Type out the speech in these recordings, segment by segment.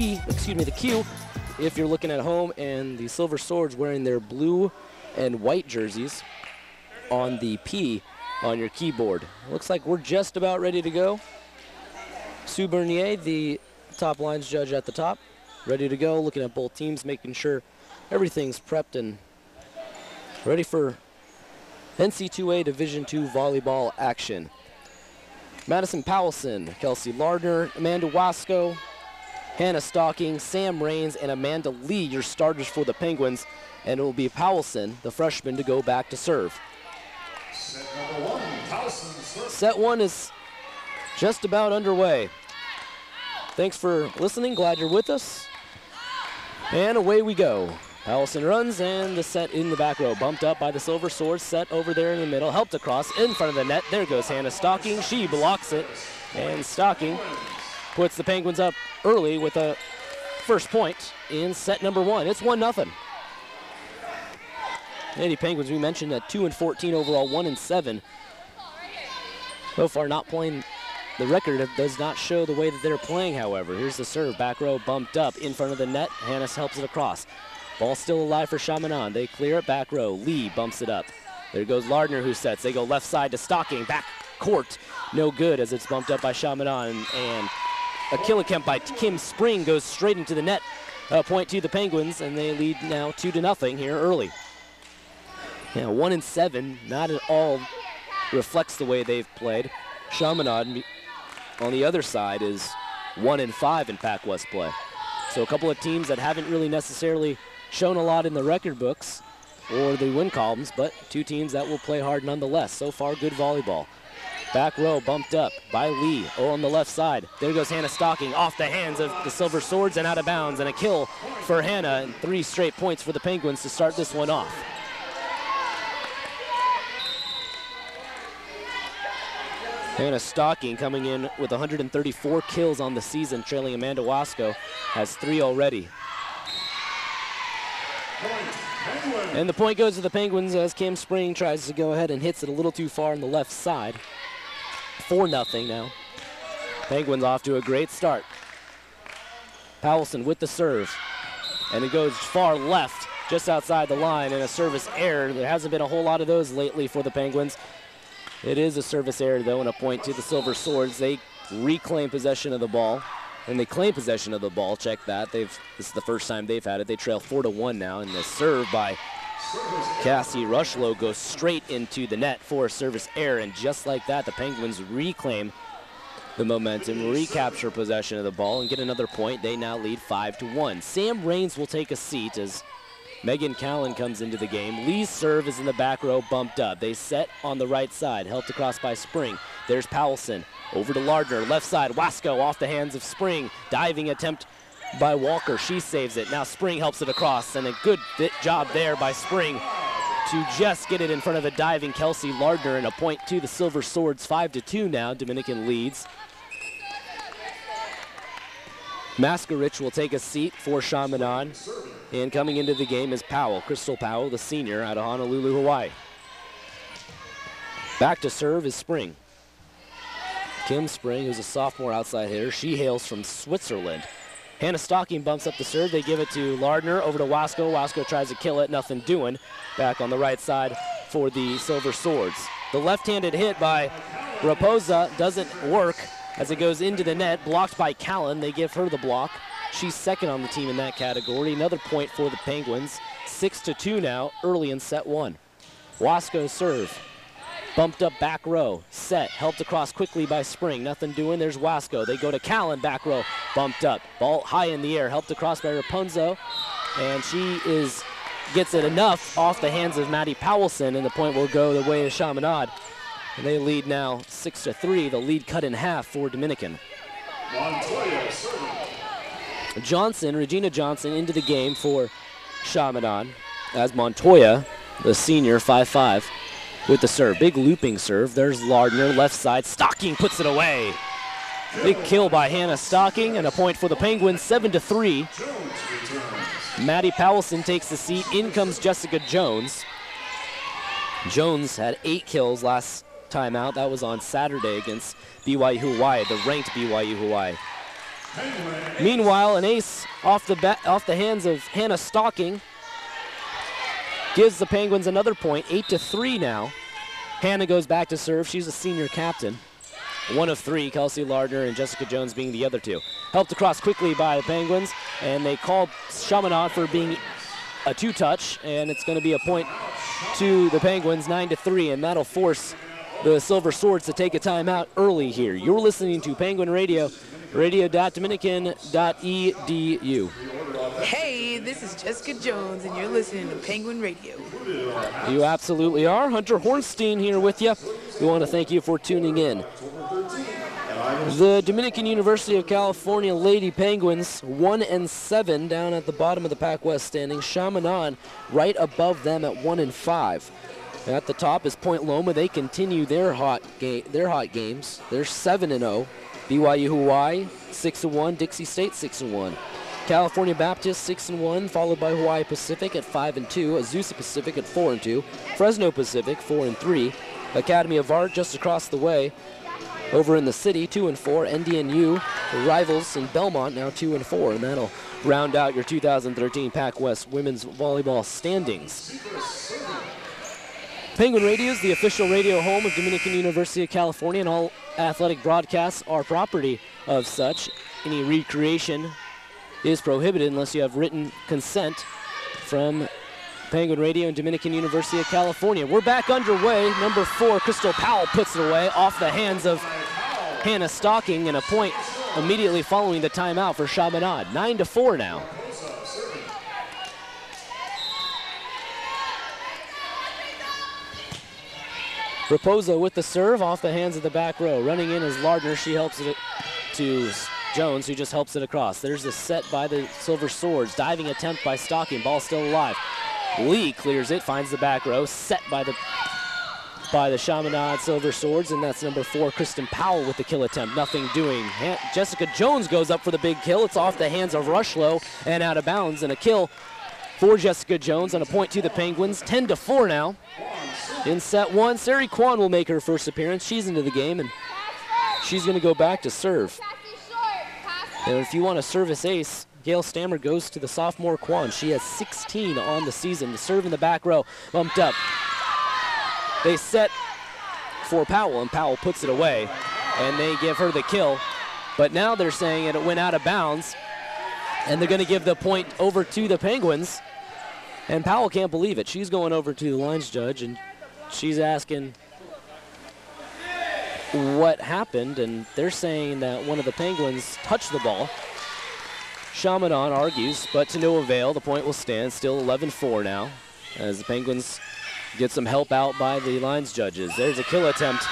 the Q, if you're looking at home, and the Silver Swords wearing their blue and white jerseys on the P on your keyboard. Looks like we're just about ready to go. Sue Bernier, the top lines judge at the top, ready to go, looking at both teams, making sure everything's prepped and ready for NC2A Division II volleyball action. Madison Powelson, Kelsey Lardner, Amanda Wasco, Hannah Stocking, Sam Raines, and Amanda Lee, your starters for the Penguins. And it will be Powelson, the freshman, to go back to serve. Set number one, Powelson serve. Set one is just about underway. Thanks for listening. Glad you're with us. And away we go. Powelson runs, and the set in the back row. Bumped up by the Silver Swords. Set over there in the middle. Helped across in front of the net. There goes Hannah Stocking. She blocks it. And Stocking puts the Penguins up early with a first point in set number one. It's 1-0. Lady Penguins, we mentioned at 2-14 overall, 1-7. So far not playing the record. It does not show the way that they're playing, however. Here's the serve, back row bumped up in front of the net. Hannah helps it across. Ball still alive for Chaminade. They clear it, back row. Lee bumps it up. There goes Lardner, who sets. They go left side to Stocking, back court. No good as it's bumped up by Chaminade, and a kill attempt by Kim Spring goes straight into the net. Point to the Penguins, and they lead now 2-0 here early. Yeah, 1-7, not at all reflects the way they've played. Chaminade on the other side is 1-5 in Pac West play. So a couple of teams that haven't really necessarily shown a lot in the record books or the win columns, but two teams that will play hard nonetheless. So far, good volleyball. Back row bumped up by Lee on the left side. There goes Hannah Stocking off the hands of the Silver Swords and out of bounds, and a kill for Hannah, and 3 straight points for the Penguins to start this one off. Hannah Stocking coming in with 134 kills on the season, trailing Amanda Wasco, has 3 already. And the point goes to the Penguins as Kim Spring tries to go ahead and hits it a little too far on the left side. 4-0 now. Penguins off to a great start. Powelson with the serve, and it goes far left, just outside the line, and a service error. There hasn't been a whole lot of those lately for the Penguins. It is a service error, though, and a point to the Silver Swords. They reclaim possession of the ball, and they claim possession of the ball. Check that. This is the first time they've had it. They trail 4-1 now, and the serve by Cassie Rushlow goes straight into the net for a service error, and just like that, the Penguins reclaim the momentum, recapture possession of the ball, and get another point. They now lead 5-1. Sam Raines will take a seat as Megan Callan comes into the game. Lee's serve is in the back row, bumped up. They set on the right side, helped across by Spring. There's Powelson, over to Lardner, left side, Wasco off the hands of Spring. Diving attempt by Walker, she saves it. Now Spring helps it across, and a good job there by Spring to just get it in front of the diving Kelsey Lardner, and a point to the Silver Swords. 5-2 now, Dominican leads. Maskarich will take a seat for Chaminade. And coming into the game is Powell, Crystal Powell, the senior out of Honolulu, Hawaii. Back to serve is Spring. Kim Spring, who's a sophomore outside hitter. She hails from Switzerland. Hannah Stocking bumps up the serve. They give it to Lardner, over to Wasco. Wasco tries to kill it, nothing doing. Back on the right side for the Silver Swords. The left-handed hit by Raposa doesn't work as it goes into the net, blocked by Callan. They give her the block. She's second on the team in that category. Another point for the Penguins. 6-2 now, early in set one. Wasco serve. Bumped up back row. Set. Helped across quickly by Spring. Nothing doing. There's Wasco. They go to Callan, back row. Bumped up. Ball high in the air. Helped across by Rapunzo. And she gets it enough off the hands of Maddie Powelson, and the point will go the way of Chaminade. And they lead now 6-3. The lead cut in half for Dominican. Montoya serving. Regina Johnson into the game for Chaminade as Montoya, the senior, 5'5", with the serve. Big looping serve. There's Lardner, left side. Stocking puts it away. Big kill by Hannah Stocking, and a point for the Penguins, 7-3. Maddie Powelson takes the seat. In comes Jessica Jones. Jones had 8 kills last time out. That was on Saturday against BYU Hawaii, the ranked BYU Hawaii. Meanwhile, an ace off the hands of Hannah Stocking gives the Penguins another point, 8-3 now. Hannah goes back to serve. She's a senior captain. 1 of 3, Kelsey Lardner and Jessica Jones being the other 2. Helped across quickly by the Penguins, and they called Chaminade for being a 2-touch, and it's going to be a point to the Penguins, 9-3, and that'll force the Silver Swords to take a timeout early here. You're listening to Penguin Radio, radio.dominican.edu. Hey, this is Jessica Jones, and you're listening to Penguin Radio. You absolutely are. Hunter Hornstein here with you. We want to thank you for tuning in. The Dominican University of California Lady Penguins, 1-7 down at the bottom of the Pac-West standings. Chaminade right above them at 1-5. At the top is Point Loma. They continue their hot games. They're 7-0. BYU Hawaii 6-1. Dixie State 6-1. California Baptist 6-1, followed by Hawaii Pacific at 5-2. Azusa Pacific at 4-2. Fresno Pacific 4-3. Academy of Art just across the way over in the city 2-4. NDNU, the rivals in Belmont, now 2-4, and that'll round out your 2013 Pac-West women's volleyball standings. Penguin Radio is the official radio home of Dominican University of California, and all athletic broadcasts are property of such. Any recreation is prohibited unless you have written consent from Penguin Radio and Dominican University of California. We're back underway. Number 4, Crystal Powell puts it away off the hands of Hannah Stocking, and a point immediately following the timeout for Chaminade. 9-4 now. Raposo with the serve off the hands of the back row. Running in is Lardner. She helps it to Jones, who just helps it across. There's a set by the Silver Swords. Diving attempt by Stocking. Ball still alive. Lee clears it, finds the back row. Set by the Chaminade Silver Swords, and that's number 4, Kristen Powell with the kill attempt. Nothing doing. Jessica Jones goes up for the big kill. It's off the hands of Rushlow and out of bounds, and a kill for Jessica Jones and a point to the Penguins. 10-4 now. In set 1, Sari Kwan will make her first appearance. She's into the game, and she's going to go back to serve. And if you want a service ace, Gail Stammer goes to the sophomore Kwan. She has 16 on the season. The serve in the back row, bumped up. They set for Powell, and Powell puts it away, and they give her the kill. But now they're saying it went out of bounds, and they're going to give the point over to the Penguins. And Powell can't believe it. She's going over to the lines judge, and she's asking what happened, and they're saying that one of the Penguins touched the ball. Chaminade argues, but to no avail. The point will stand, still 11-4 now, as the Penguins get some help out by the lines judges. There's a kill attempt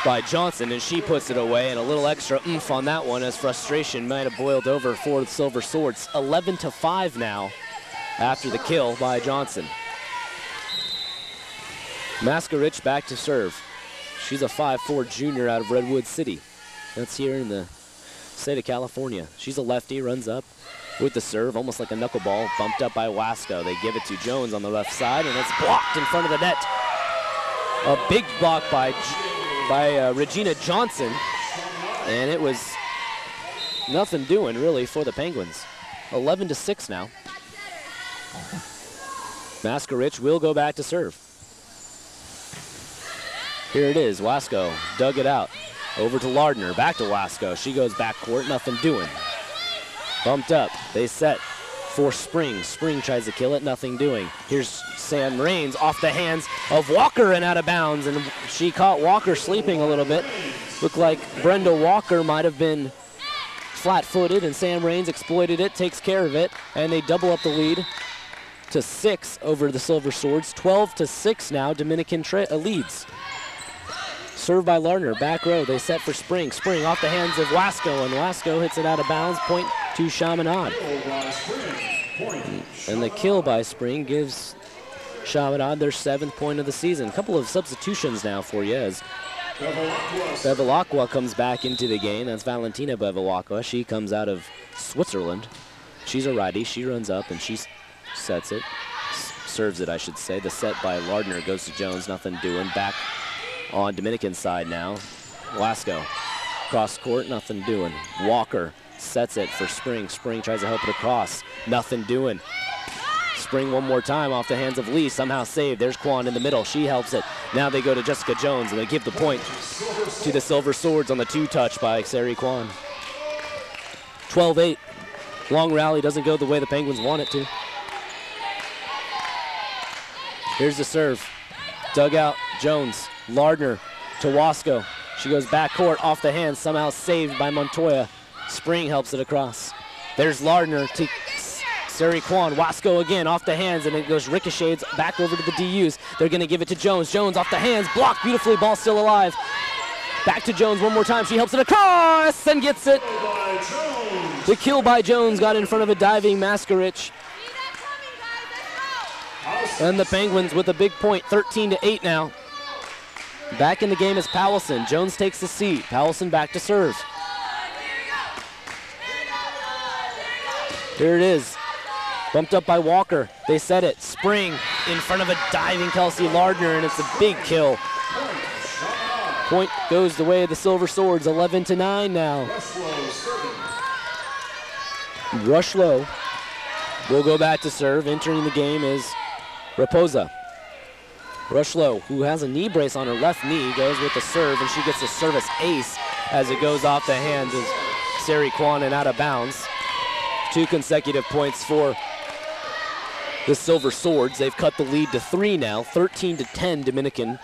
by Johnson, and she puts it away, and a little extra oomph on that one as frustration might have boiled over for the Silver Swords. 11-5 now after the kill by Johnson. Maskarich back to serve. She's a 5'4" junior out of Redwood City. That's here in the state of California. She's a lefty, runs up with the serve, almost like a knuckleball, bumped up by Wasco. They give it to Jones on the left side, and it's blocked in front of the net. A big block by Regina Johnson, and it was nothing doing really for the Penguins. 11-6 now. Maskarich will go back to serve. Here it is, Wasco dug it out. Over to Lardner, back to Wasco. She goes back court, nothing doing. Bumped up, they set for Spring. Spring tries to kill it, nothing doing. Here's Sam Raines off the hands of Walker and out of bounds, and she caught Walker sleeping a little bit. Looked like Brenda Walker might have been flat-footed, and Sam Raines exploited it, takes care of it, and they double up the lead to 6 over the Silver Swords. 12-6 now, Dominican leads. Served by Lardner, back row, they set for Spring. Spring off the hands of Wasco, and Wasco hits it out of bounds, point to Chaminade. And the kill by Spring gives Chaminade their 7th point of the season. A couple of substitutions now for you as Bevilacqua comes back into the game. That's Valentina Bevilacqua. She comes out of Switzerland. She's a righty. She runs up and she sets it. Serves it, I should say. The set by Lardner goes to Jones. Nothing doing. Back on Dominican side now. Wasco. Cross court, nothing doing. Walker sets it for Spring. Spring tries to help it across. Nothing doing. Spring one more time off the hands of Lee, somehow saved. There's Quan in the middle, she helps it. Now they go to Jessica Jones and they give the point to the Silver Swords on the 2-touch by Sari Quan. 12-8. Long rally doesn't go the way the Penguins want it to. Here's the serve. Dugout, Jones, Lardner to Wasco. She goes backcourt off the hands, somehow saved by Montoya. Spring helps it across. There's Lardner to Sari Quan. Wasco again off the hands, and it goes ricochets back over to the DUs. They're going to give it to Jones. Jones off the hands, blocked beautifully, ball still alive. Back to Jones one more time. She helps it across and gets it. The kill by Jones got in front of a diving Maskarich. And the Penguins with a big point, 13-8 now. Back in the game is Powelson. Jones takes the seat. Powelson back to serve. Here it is. Bumped up by Walker. They set it. Spring in front of a diving Kelsey Lardner, and it's a big kill. Point goes the way of the Silver Swords, 11-9 now. Rushlow will go back to serve. Entering the game is Raposa. Rushlow, who has a knee brace on her left knee, goes with the serve, and she gets the service ace as it goes off the hands of Sari Quan and out of bounds. 2 consecutive points for the Silver Swords. They've cut the lead to 3 now, 13-10 Dominican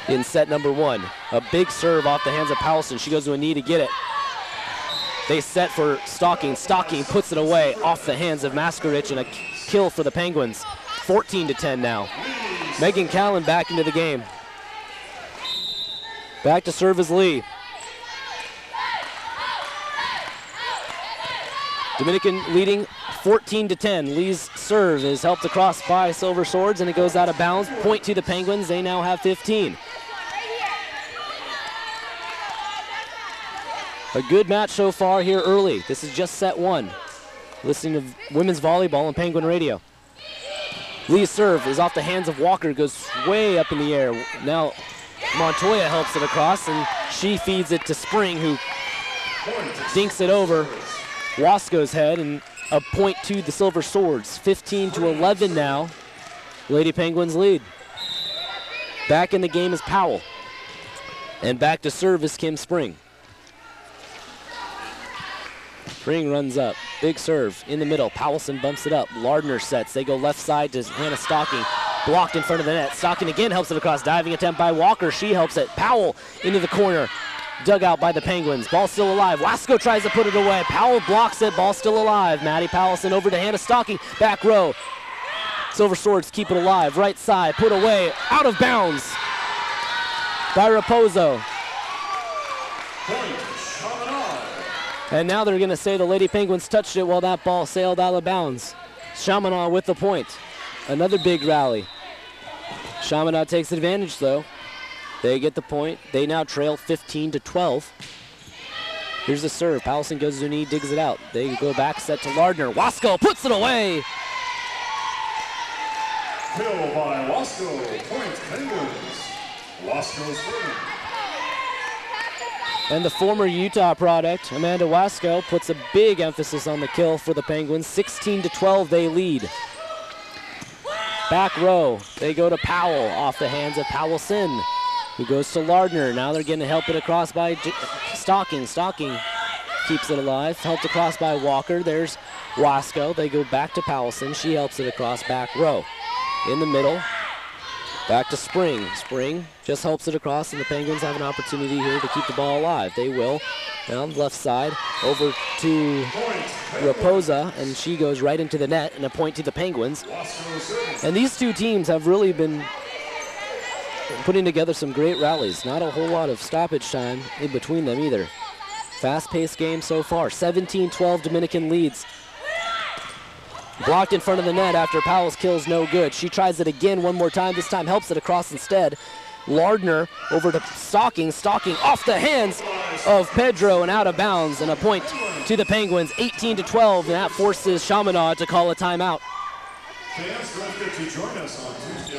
in set number 1. A big serve off the hands of Powelson. She goes to a knee to get it. They set for Stocking. Stocking puts it away off the hands of Maskarich, and a kill for the Penguins. 14-10 now. Megan Callan back into the game. Back to serve is Lee. Dominican leading 14-10. Lee's serve is helped across by Silver Swords, and it goes out of bounds. Point to the Penguins. They now have 15. A good match so far here early. This is just set 1. Listening to women's volleyball on Penguin Radio. Lee's serve is off the hands of Walker, goes way up in the air. Now Montoya helps it across, and she feeds it to Spring, who dinks it over Wasco's head, and a point to the Silver Swords. 15-11 now. Lady Penguins lead. Back in the game is Powell. And back to serve is Kim Spring. Spring runs up. Big serve in the middle. Powelson bumps it up. Lardner sets. They go left side to Hannah Stocking. Blocked in front of the net. Stocking again helps it across. Diving attempt by Walker. She helps it. Powell into the corner. Dug out by the Penguins. Ball still alive. Wasco tries to put it away. Powell blocks it. Ball still alive. Maddie Powelson over to Hannah Stocking. Back row. Silver Swords keep it alive. Right side. Put away. Out of bounds by Raposo. And now they're going to say the Lady Penguins touched it while that ball sailed out of bounds. Chaminade with the point. Another big rally. Chaminade takes advantage though. They get the point. They now trail 15-12. Here's the serve. Powelson goes to a knee, digs it out. They go back, set to Lardner. Wasco puts it away. Kill by Wasco. Point Penguins. Wasco's winning. And the former Utah product, Amanda Wasco, puts a big emphasis on the kill for the Penguins. 16-12 they lead. Back row, they go to Powell off the hands of Powelson, who goes to Lardner. Now they're going to help it across by Stocking. Stocking keeps it alive, helped across by Walker. There's Wasco. They go back to Powelson. She helps it across back row. In the middle, back to Spring. Spring just helps it across, and the Penguins have an opportunity here to keep the ball alive. They will. Down left side, over to Raposa, and she goes right into the net, and a point to the Penguins. And these two teams have really been putting together some great rallies. Not a whole lot of stoppage time in between them either. Fast-paced game so far. 17-12 Dominican leads. Blocked in front of the net after Powell's kill's no good. She tries it again one more time. This time helps it across instead. Lardner over to Stocking. Stocking off the hands of Pedro and out of bounds. And a point to the Penguins, 18-12. And that forces Chaminade to call a timeout.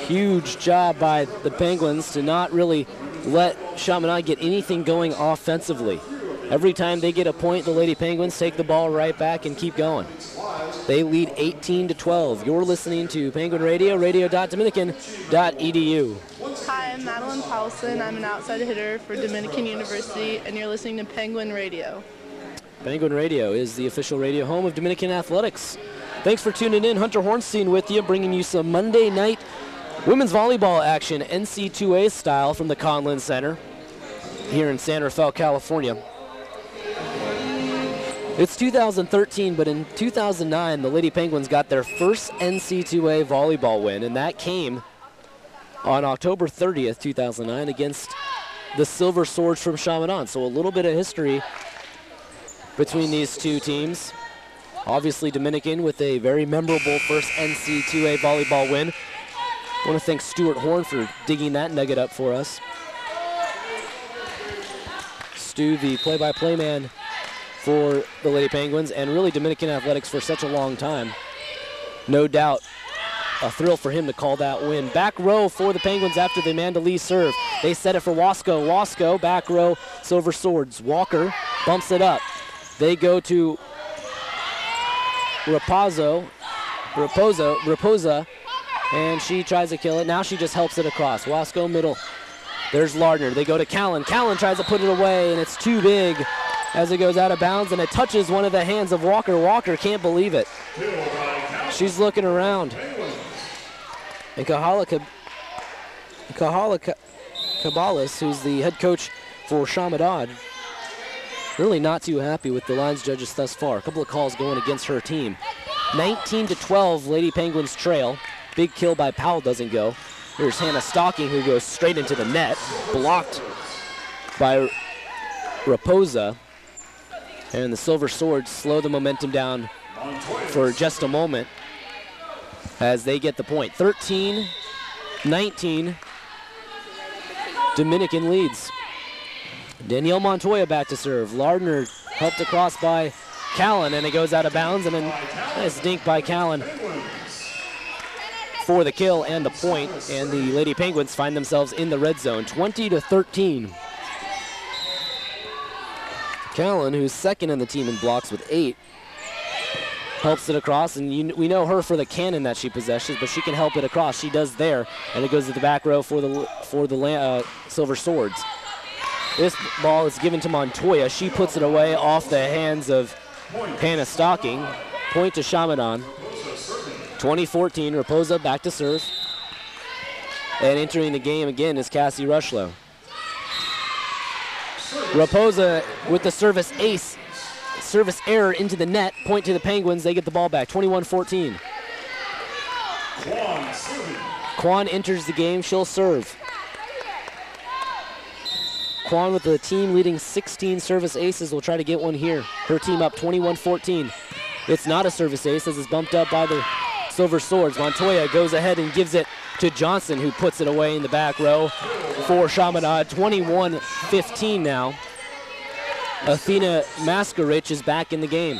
Huge job by the Penguins to not really let Chaminade get anything going offensively. Every time they get a point, the Lady Penguins take the ball right back and keep going. They lead 18-12. You're listening to Penguin Radio, radio.dominican.edu. Hi, I'm Madeline Paulson. I'm an outside hitter for Dominican University, and you're listening to Penguin Radio. Penguin Radio is the official radio home of Dominican Athletics. Thanks for tuning in. Hunter Hornstein with you, bringing you some Monday night women's volleyball action, NC2A style, from the Conlin Center here in San Rafael, California. It's 2013, but in 2009, the Lady Penguins got their first NC2A volleyball win, and that came on October 30th, 2009, against the Silver Swords from Chaminade. So a little bit of history between these two teams. Obviously, Dominican with a very memorable first NC2A volleyball win. I want to thank Stuart Horn for digging that nugget up for us. Stu, the play-by-play man for the Lady Penguins, and really Dominican Athletics for such a long time. No doubt a thrill for him to call that win. Back row for the Penguins after the Amanda Lee serve. They set it for Wasco. Wasco, back row, Silver Swords. Walker bumps it up. They go to Raposa, and she tries to kill it. Now she just helps it across. Wasco middle. There's Lardner. They go to Callan. Callan tries to put it away, and it's too big as it goes out of bounds, and it touches one of the hands of Walker. Walker can't believe it. She's looking around. And Kahala Cabalas, who's the head coach for Chaminade, really not too happy with the lines judges thus far. A couple of calls going against her team. 19-12, Lady Penguins trail. Big kill by Powell doesn't go. Here's Hannah Stocking, who goes straight into the net, blocked by Raposa. And the Silver Swords slow the momentum down for just a moment as they get the point. 13-19, Dominican leads. Danielle Montoya back to serve. Lardner helped across by Callan, and it goes out of bounds, and a nice dink by Callan for the kill and the point, and the Lady Penguins find themselves in the red zone, 20-13. Callan, who's second in the team in blocks with 8, helps it across, and we know her for the cannon that she possesses, but she can help it across. She does there, and it goes to the back row for the Silver Swords. This ball is given to Montoya. She puts it away off the hands of Hannah Stocking. Point to Chaminade. 20-14, Raposa back to serve. And entering the game again is Cassie Rushlow. Raposa with the service ace. Service error into the net. Point to the Penguins. They get the ball back. 21-14. Kwan enters the game. She'll serve. Kwan with the team leading 16 service aces will try to get one here. Her team up 21-14. It's not a service ace as it's bumped up by the Silver Swords. Montoya goes ahead and gives it to Johnson, who puts it away in the back row for Chaminade. 21-15 now. Athena Maskarich is back in the game.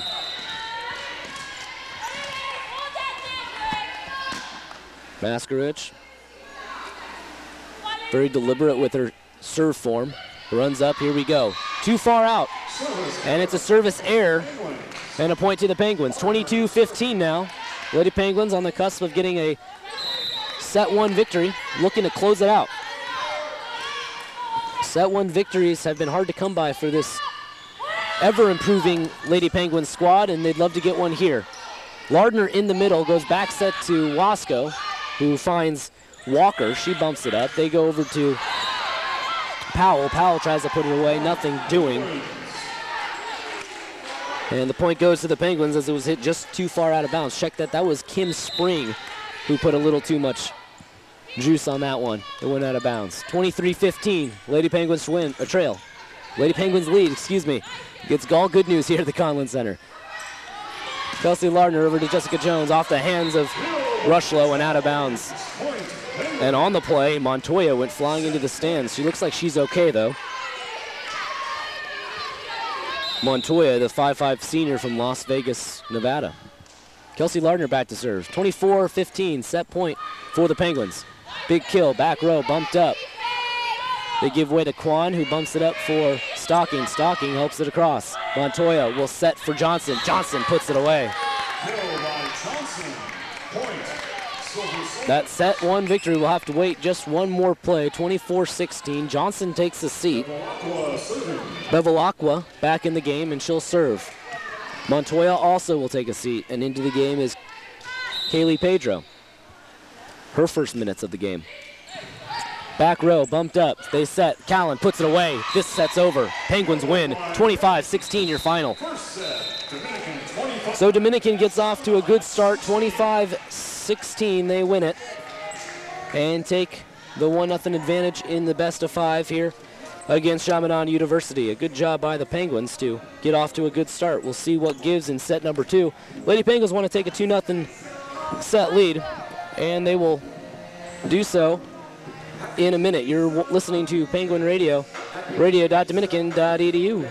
Maskarich, very deliberate with her serve form. Runs up, here we go. Too far out, and it's a service error, and a point to the Penguins. 22-15 now. Lady Penguins on the cusp of getting a set one victory, looking to close it out. Set one victories have been hard to come by for this ever-improving Lady Penguins squad, and they'd love to get one here. Lardner in the middle goes back set to Wasco, who finds Walker. She bumps it up. They go over to Powell. Powell tries to put it away, nothing doing. And the point goes to the Penguins as it was hit just too far out of bounds. Check that, that was Kim Spring who put a little too much juice on that one. It went out of bounds. 23-15, Lady Penguins win, a trail. Lady Penguins lead, excuse me. Gets all good news here at the Conlin Center. Kelsey Lardner over to Jessica Jones off the hands of Rushlow and out of bounds. And on the play, Montoya went flying into the stands. She looks like she's okay, though. Montoya, the 5'5" senior from Las Vegas, Nevada. Kelsey Lardner back to serve. 24-15, set point for the Penguins. Big kill, back row, bumped up. They give way to Kwan, who bumps it up for Stocking. Stocking helps it across. Montoya will set for Johnson. Johnson puts it away. Kill by Johnson. Point. Silver Surfer. That set one victory will have to wait just one more play. 24-16. Johnson takes a seat. Bevilacqua serving. Bevilacqua back in the game, and she'll serve. Montoya also will take a seat, and into the game is Kaylee Pedro. Her first minutes of the game. Back row, bumped up. They set. Callan puts it away. This set's over. Penguins win. 25-16 your final. First set. Dominican 25. So Dominican gets off to a good start. 25-16, they win it. And take the 1-0 advantage in the best of 5 here against Chaminade University. A good job by the Penguins to get off to a good start. We'll see what gives in set number 2. Lady Penguins want to take a 2-0 set lead, and they will do so in a minute. You're listening to Penguin Radio, radio.dominican.edu.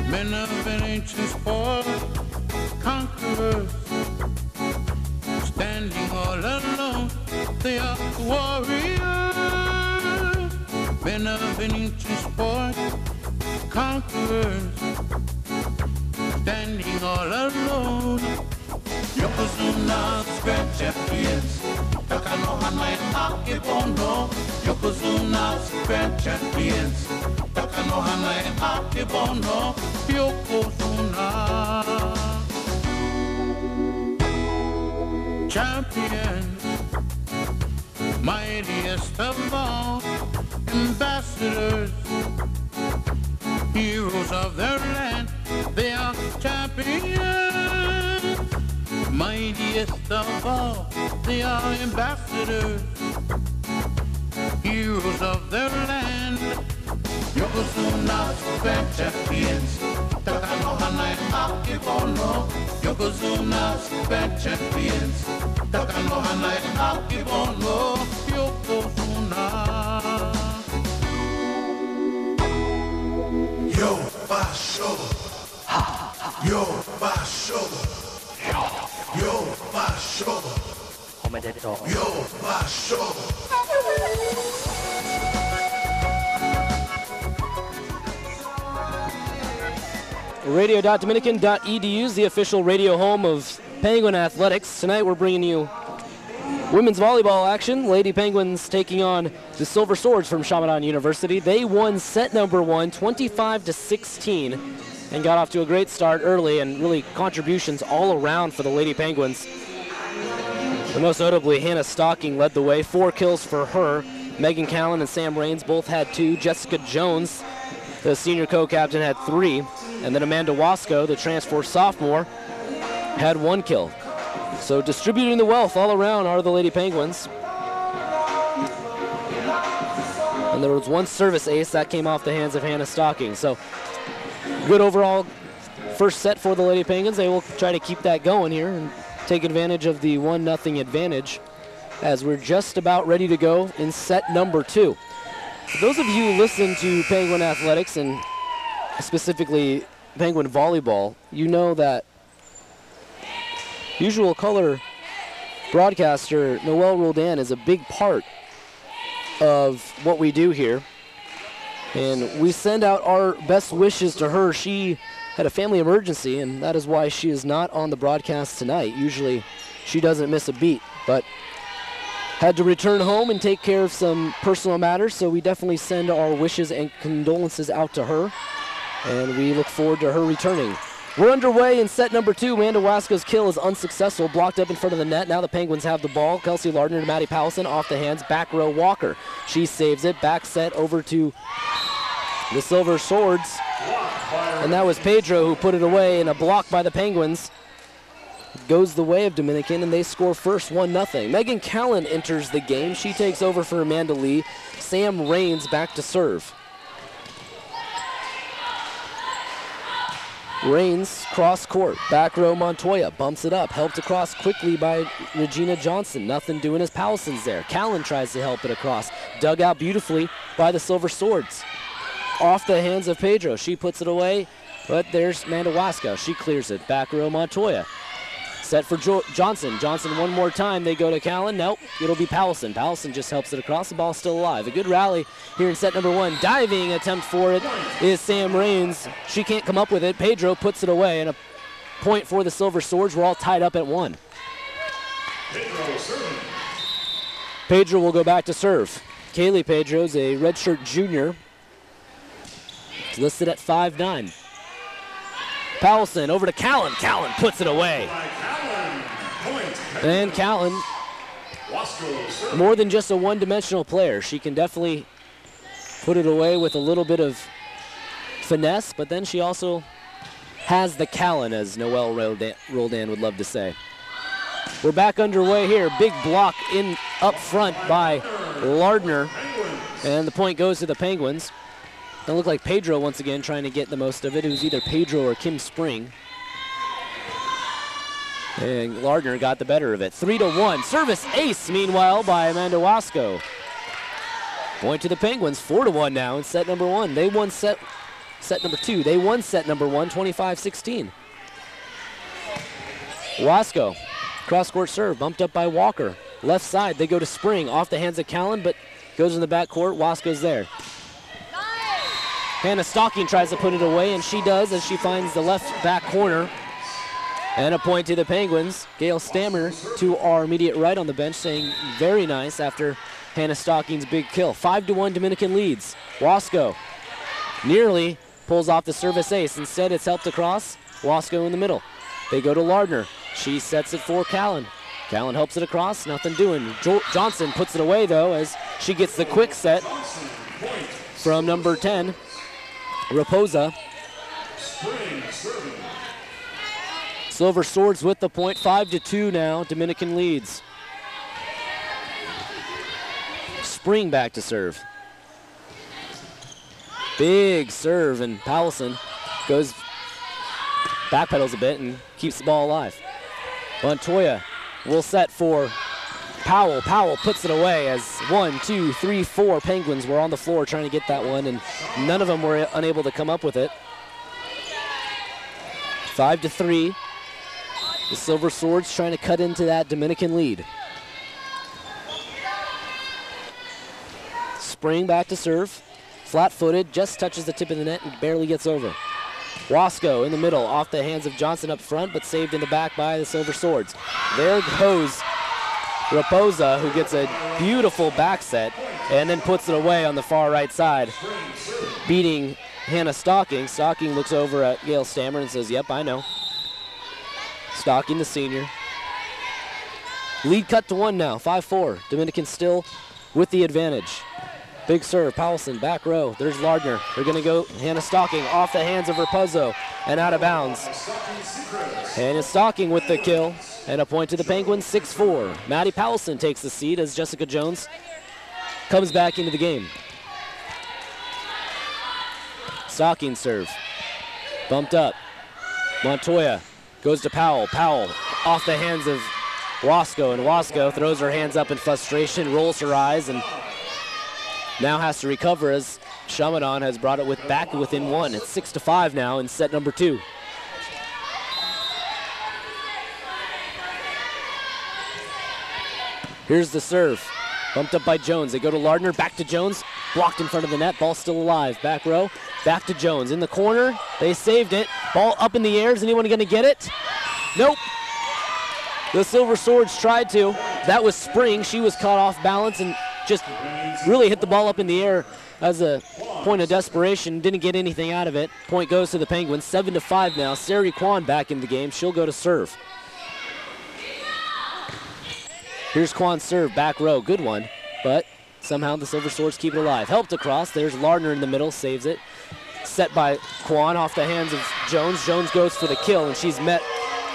Men of an ancient sport, conquerors, standing all alone, they are warriors. Men of an ancient sport, conquerors, standing all alone. Yokozuna, scratch champions, Takanohana and Akebono. Yokozuna, scratch champions, Takanohana and Akebono. Yokozuna, champions, mightiest of all, ambassadors, heroes of their land, they are champions. Mightiest of all, they are ambassadors, heroes of their land. Yokozuna, grand champions, Takanohana and Akebono. Yokozuna, grand champions, Takanohana and Akebono. Yokozuna. Yo, Basho. Yo, Basho. Yo, Basho. Yo, Basho. Radio.dominican.edu is the official radio home of Penguin Athletics. Tonight we're bringing you women's volleyball action. Lady Penguins taking on the Silver Swords from Chaminade University. They won set number 1, 25-16, and got off to a great start early, and really contributions all around for the Lady Penguins. But most notably, Hannah Stocking led the way, 4 kills for her. Megan Callan and Sam Raines both had 2. Jessica Jones, the senior co-captain, had 3. And then Amanda Wasco, the transfer sophomore, had 1 kill. So distributing the wealth all around are the Lady Penguins. And there was 1 service ace that came off the hands of Hannah Stocking. So good overall first set for the Lady Penguins. They will try to keep that going here and take advantage of the 1-0 advantage as we're just about ready to go in set number 2. For those of you who listen to Penguin Athletics and specifically Penguin Volleyball, you know that usual color broadcaster Noelle Roldan is a big part of what we do here. And we send out our best wishes to her. She had a family emergency, and that is why she is not on the broadcast tonight. Usually she doesn't miss a beat, but had to return home and take care of some personal matters, so we definitely send our wishes and condolences out to her, and we look forward to her returning. We're underway in set number 2. Amanda Wasco's kill is unsuccessful, blocked up in front of the net. Now the Penguins have the ball. Kelsey Lardner to Maddie Powelson, off the hands, back row Walker. She saves it, back set over to the Silver Swords, and that was Pedro who put it away, and a block by the Penguins goes the way of Dominican, and they score first, 1-0. Megan Callan enters the game. She takes over for Amanda Lee. Sam Raines back to serve. Raines cross court, back row Montoya, bumps it up, helped across quickly by Regina Johnson. Nothing doing as Powelson's there. Callan tries to help it across, dug out beautifully by the Silver Swords. off the hands of Pedro. She puts it away, but there's Amanda Wasco. She clears it. Back row Montoya. Set for Johnson. Johnson one more time. They go to Callan. Nope, it'll be Powelson. Powelson just helps it across. The ball's still alive. A good rally here in set number 1. Diving attempt for it is Sam Rains. She can't come up with it. Pedro puts it away, and a point for the Silver Swords. We're all tied up at 1. Pedro will go back to serve. Kaylee Pedro's a redshirt junior. It's listed at 5'9". Powelson over to Callan. Callan puts it away. And Callan, more than just a one-dimensional player. She can definitely put it away with a little bit of finesse, but then she also has the Callan, as Noelle Roldan would love to say. We're back underway here. Big block in up front by Lardner, and the point goes to the Penguins. It looked like Pedro once again trying to get the most of it. It was either Pedro or Kim Spring. And Lardner got the better of it. 3-1. Service ace, meanwhile, by Amanda Wasco. Point to the Penguins. 4-1 now in set number 1. They won set number 2. They won set number 1, 25-16. Wasco, cross-court serve, bumped up by Walker. Left side, they go to Spring. Off the hands of Callan, but goes in the backcourt. Wasco's there. Hannah Stocking tries to put it away, and she does as she finds the left back corner. And a point to the Penguins. Gail Stammer to our immediate right on the bench saying very nice after Hannah Stocking's big kill. 5-1 Dominican leads. Wasco nearly pulls off the service ace. Instead, it's helped across. Wasco in the middle. They go to Lardner. She sets it for Callan. Callan helps it across. Nothing doing. Johnson puts it away, though, as she gets the quick set from number 10. Raposa. Silver Swords with the point. 5-2 now. Dominican leads. Spring back to serve. Big serve, and Powelson goes, backpedals a bit and keeps the ball alive. Montoya will set for Powell. Powell puts it away as 1, 2, 3, 4 Penguins were on the floor trying to get that one, and none of them were unable to come up with it. 5-3. The Silver Swords trying to cut into that Dominican lead. Spring back to serve. Flat-footed, just touches the tip of the net and barely gets over. Wasco in the middle, off the hands of Johnson up front, but saved in the back by the Silver Swords. There goes Raposa, who gets a beautiful back set and then puts it away on the far right side, beating Hannah Stocking. Stocking looks over at Gail Stammer and says, yep, I know. Stocking, the senior. Lead cut to 1 now, 5-4. Dominican still with the advantage. Big serve, Powelson, back row. There's Lardner. They're going to go Hannah Stocking off the hands of Raposo and out of bounds. Hannah Stocking with the kill and a point to the Penguins, 6-4. Maddie Powelson takes the seat as Jessica Jones comes back into the game. Stocking serve, bumped up. Montoya goes to Powell. Powell off the hands of Wasco, and Wasco throws her hands up in frustration, rolls her eyes, and now has to recover as Chaminade has brought it back within 1. It's 6-5 now in set number 2. Here's the serve. Bumped up by Jones. They go to Lardner. Back to Jones. Blocked in front of the net. Ball still alive. Back row. Back to Jones. In the corner. They saved it. Ball up in the air. Is anyone going to get it? Nope. The Silver Swords tried to. That was Spring. She was caught off balance and just really hit the ball up in the air as a point of desperation. Didn't get anything out of it. Point goes to the Penguins. 7-5 now. Sari Kwan back in the game. She'll go to serve. Here's Kwan's serve, back row. Good one, but somehow the Silver Swords keep it alive. Helped across. There's Lardner in the middle, saves it. Set by Kwan off the hands of Jones. Jones goes for the kill, and she's met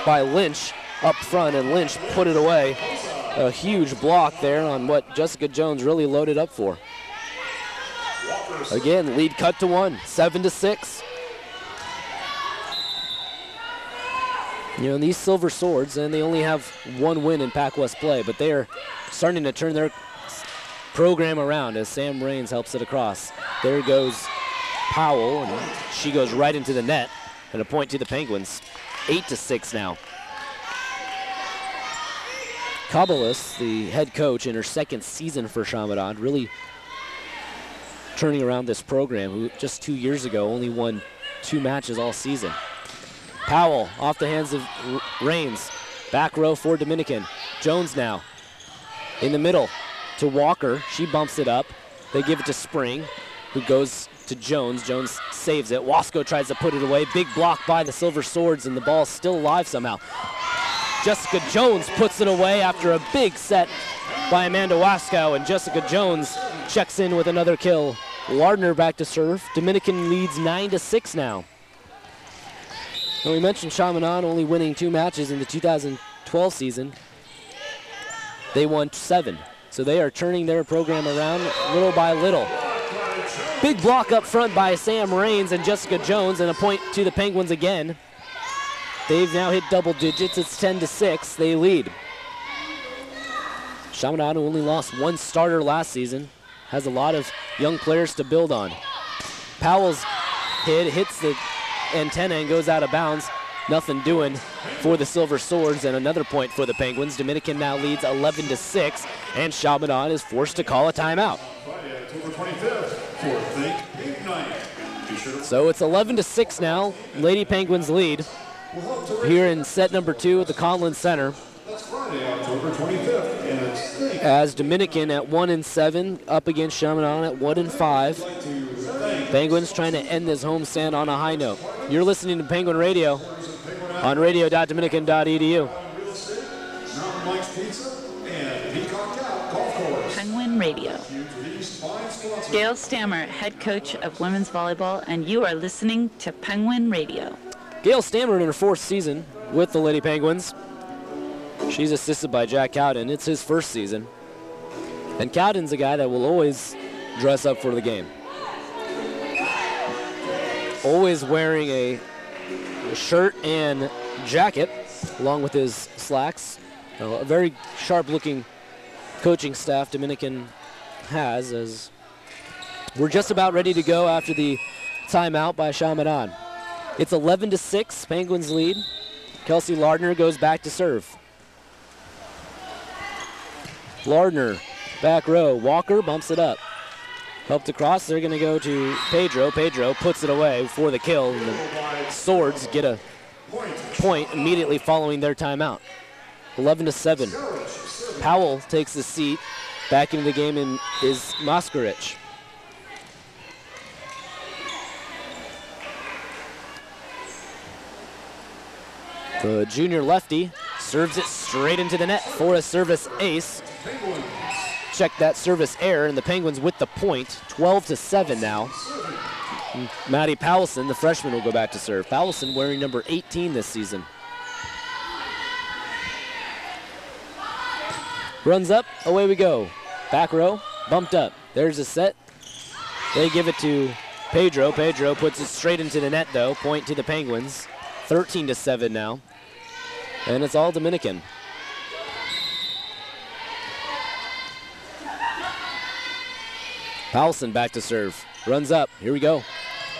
by Lynch up front, and Lynch put it away. A huge block there on what Jessica Jones really loaded up for. Again, lead cut to 1, 7-6. You know, these Silver Swords, and they only have 1 win in Pac West play, but they are starting to turn their program around as Sam Rains helps it across. There goes Powell, and she goes right into the net, and a point to the Penguins. 8-6 now. Kabalis, the head coach in her second season for Chaminade, really turning around this program, who just 2 years ago only won 2 matches all season. Powell off the hands of Rains. Back row for Dominican. Jones now in the middle to Walker. She bumps it up. They give it to Spring, who goes to Jones. Jones saves it. Wasco tries to put it away. Big block by the Silver Swords, and the ball's still alive somehow. Jessica Jones puts it away after a big set by Amanda Wasco, and Jessica Jones checks in with another kill. Lardner back to serve. Dominican leads 9-6 now. And we mentioned Chaminade only winning 2 matches in the 2012 season. They won 7. So they are turning their program around little by little. Big block up front by Sam Rains and Jessica Jones, and a point to the Penguins again. They've now hit double digits. It's 10-6. They lead. Chaminade, who only lost 1 starter last season, has a lot of young players to build on. Powell's hit hits the antenna and goes out of bounds. Nothing doing for the Silver Swords, and another point for the Penguins. Dominican now leads 11-6, and Chaminade is forced to call a timeout. So it's 11-6 now. Lady Penguins lead here in set number 2 at the Conlin Center. As Dominican at 1-7 up against Chaminade at 1-5. Penguins trying to end this homestand on a high note. You're listening to Penguin Radio on radio.dominican.edu. Penguin Radio. Gail Stammer, head coach of women's volleyball, and you are listening to Penguin Radio. Gail Stammer in her 4th season with the Lady Penguins. She's assisted by Jack Cowden. It's his 1st season. And Cowden's a guy that will always dress up for the game. Always wearing a shirt and jacket along with his slacks. A very sharp-looking coaching staff Dominican has, as we're just about ready to go after the timeout by Chaminade. It's 11-6, Penguins lead. Kelsey Lardner goes back to serve. Lardner, back row. Walker bumps it up. Helped across, they're going to go to Pedro. Pedro puts it away for the kill, and the Swords get a point immediately following their timeout. 11-7. Powell takes the seat. Back into the game is Moskarich. The junior lefty serves it straight into the net for a service ace. Check that service error, and the Penguins with the point. 12-7 now. And Maddie Powelson, the freshman, will go back to serve. Powelson wearing number 18 this season. Runs up, away we go. Back row, bumped up. There's a set. They give it to Pedro. Pedro puts it straight into the net, though. Point to the Penguins. 13-7 now. And it's all Dominican. Powelson back to serve. Runs up. Here we go.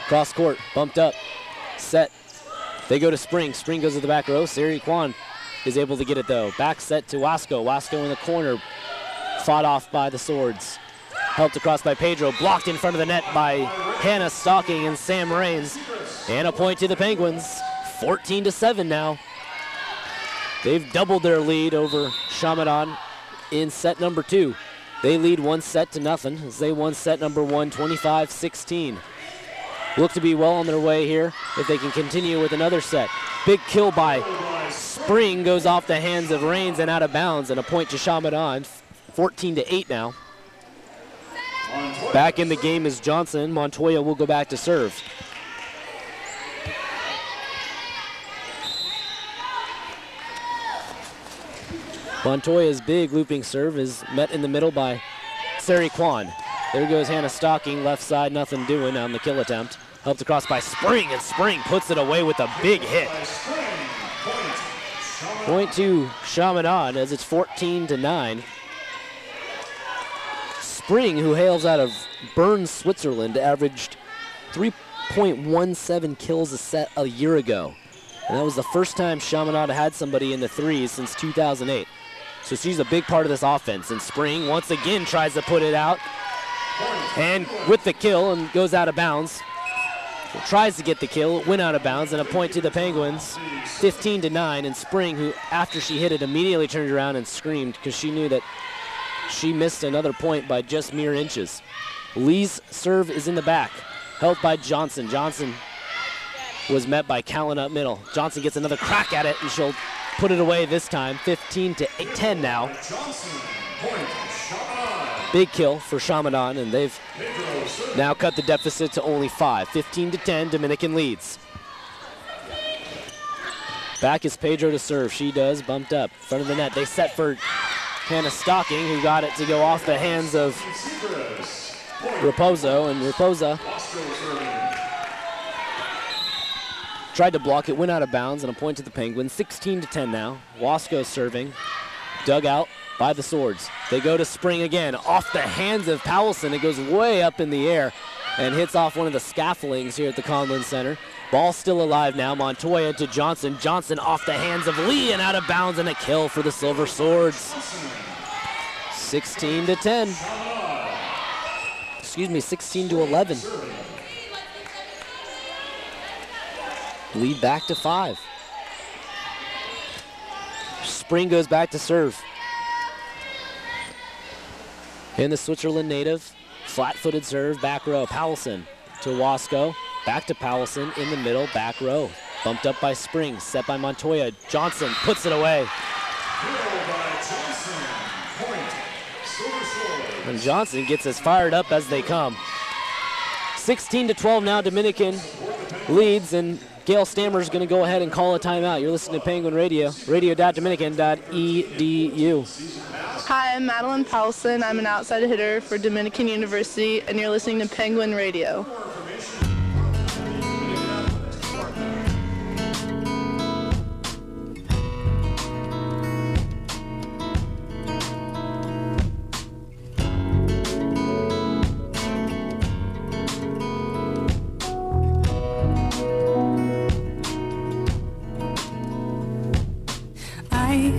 Cross court. Bumped up. Set. They go to Spring. Spring goes to the back row. Sari Kwan is able to get it, though. Back set to Wasco. Wasco in the corner. Fought off by the Swords. Helped across by Pedro. Blocked in front of the net by Hannah Stocking and Sam Rains. And a point to the Penguins. 14-7 now. They've doubled their lead over Chaminade in set number 2. They lead 1-0 as they won set number 1, 25-16. Look to be well on their way here if they can continue with another set. Big kill by Spring goes off the hands of Rains and out of bounds, and a point to Chaminade. 14-8 now. Back in the game is Johnson. Montoya will go back to serve. Montoya's big looping serve is met in the middle by Sari Kwan. There goes Hannah Stocking, left side, nothing doing on the kill attempt. Helped across by Spring, and Spring puts it away with a big hit. Point to Chaminade as it's 14-9. Spring, who hails out of Bern, Switzerland, averaged 3.17 kills a set a year ago. And that was the first time Chaminade had somebody in the threes since 2008. So she's a big part of this offense. And Spring once again tries to put it out. And with the kill and goes out of bounds. Tries to get the kill, went out of bounds, and a point to the Penguins, 15-9. And Spring, who after she hit it immediately turned around and screamed because she knew that she missed another point by just mere inches. Lee's serve is in the back, helped by Johnson. Johnson was met by Callan up middle. Johnson gets another crack at it, and she'll put it away this time, 15-10 now. Big kill for Chaminade, and they've now cut the deficit to only 5. 15-10, Dominican leads. Back is Pedro to serve. She does, bumped up, front of the net. They set for Hannah Stocking, who got it to go off the hands of Raposo, and Raposa tried to block it, went out of bounds, and a point to the Penguins. 16-10 now. Wasco serving, dug out by the Swords. They go to Spring again, off the hands of Powelson. It goes way up in the air and hits off one of the scaffoldings here at the Conlin Center. Ball still alive now. Montoya to Johnson. Johnson off the hands of Lee and out of bounds, and a kill for the Silver Swords. 16-10. Excuse me, 16-11. Lead back to 5. Spring goes back to serve. And the Switzerland native, flat-footed serve, back row. Powelson to Wasco, back to Powelson in the middle, back row. Bumped up by Spring, set by Montoya. Johnson puts it away. And Johnson gets as fired up as they come. 16-12 now, Dominican leads, and Gail Stammer's going to go ahead and call a timeout. You're listening to Penguin Radio, radio.dominican.edu. Hi, I'm Madeline Powelson. I'm an outside hitter for Dominican University, and you're listening to Penguin Radio. I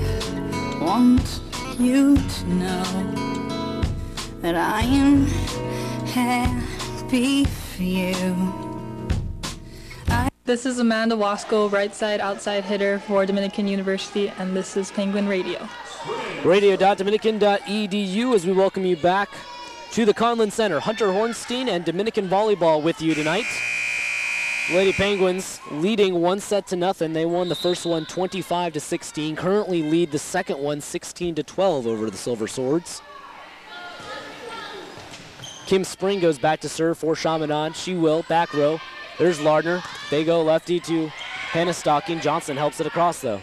want you to know that I am happy for you. This is Amanda Wasco, right side outside hitter for Dominican University, and this is Penguin Radio. Radio.dominican.edu as we welcome you back to the Conlin Center. Hunter Hornstein and Dominican Volleyball with you tonight. Lady Penguins leading 1-0. They won the first one 25-16. Currently lead the second one 16-12 over the Silver Swords. Kim Spring goes back to serve for Chaminade. She will, back row. There's Lardner. They go lefty to Hannah Stocking. Johnson helps it across though.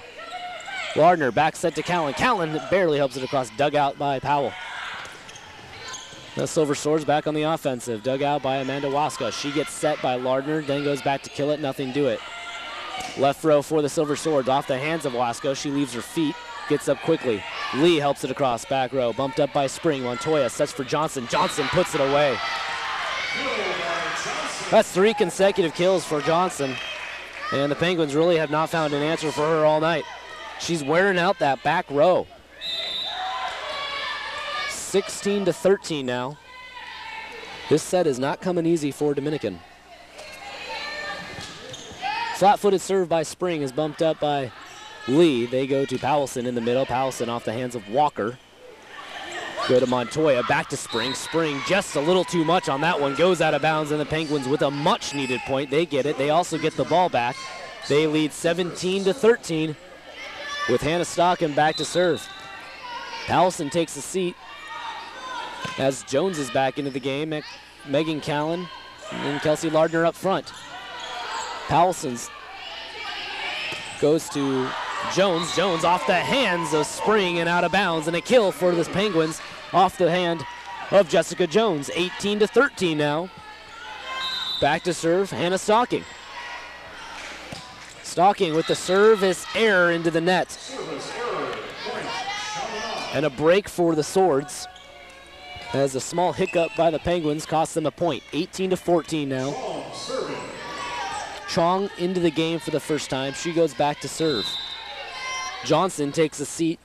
Lardner back set to Callan. Callan barely helps it across, dug out by Powell. The Silver Swords back on the offensive, dug out by Amanda Wasco. She gets set by Lardner, then goes back to kill it, nothing to it. Left row for the Silver Swords, off the hands of Wasco. She leaves her feet, gets up quickly. Lee helps it across, back row, bumped up by Spring. Montoya sets for Johnson. Johnson puts it away. That's 3 consecutive kills for Johnson. And the Penguins really have not found an answer for her all night. She's wearing out that back row. 16-13 now. This set is not coming easy for Dominican. Flat-footed serve by Spring is bumped up by Lee. They go to Powelson in the middle. Powelson off the hands of Walker. Go to Montoya, back to Spring. Spring just a little too much on that one. Goes out of bounds, and the Penguins with a much-needed point. They get it. They also get the ball back. They lead 17-13 with Hannah Stocking back to serve. Powelson takes a seat as Jones is back into the game. Megan Callan and Kelsey Lardner up front. Powelson's goes to Jones. Jones off the hands of Spring and out of bounds, and a kill for the Penguins off the hand of Jessica Jones. 18-13 now. Back to serve, Hannah Stocking. Stocking with the service error into the net. And a break for the Swords, as a small hiccup by the Penguins cost them a point. 18-14 now. Chong into the game for the first time. She goes back to serve. Johnson takes a seat.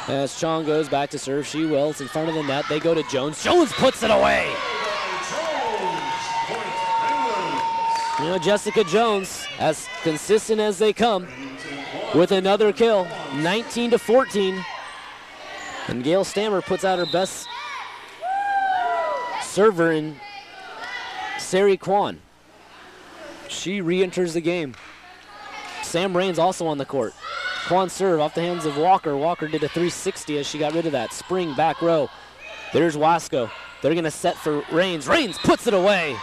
As Chong goes back to serve, she will. It's in front of the net. They go to Jones. Jones puts it away. You know, Jessica Jones, as consistent as they come, with another kill, 19-14. And Gail Stammer puts out her best server in Sari Kwan. She re-enters the game. Sam Raines also on the court. Kwan serve off the hands of Walker. Walker did a 360 as she got rid of that. Spring back row. There's Wasco. They're going to set for Raines. Raines puts it away.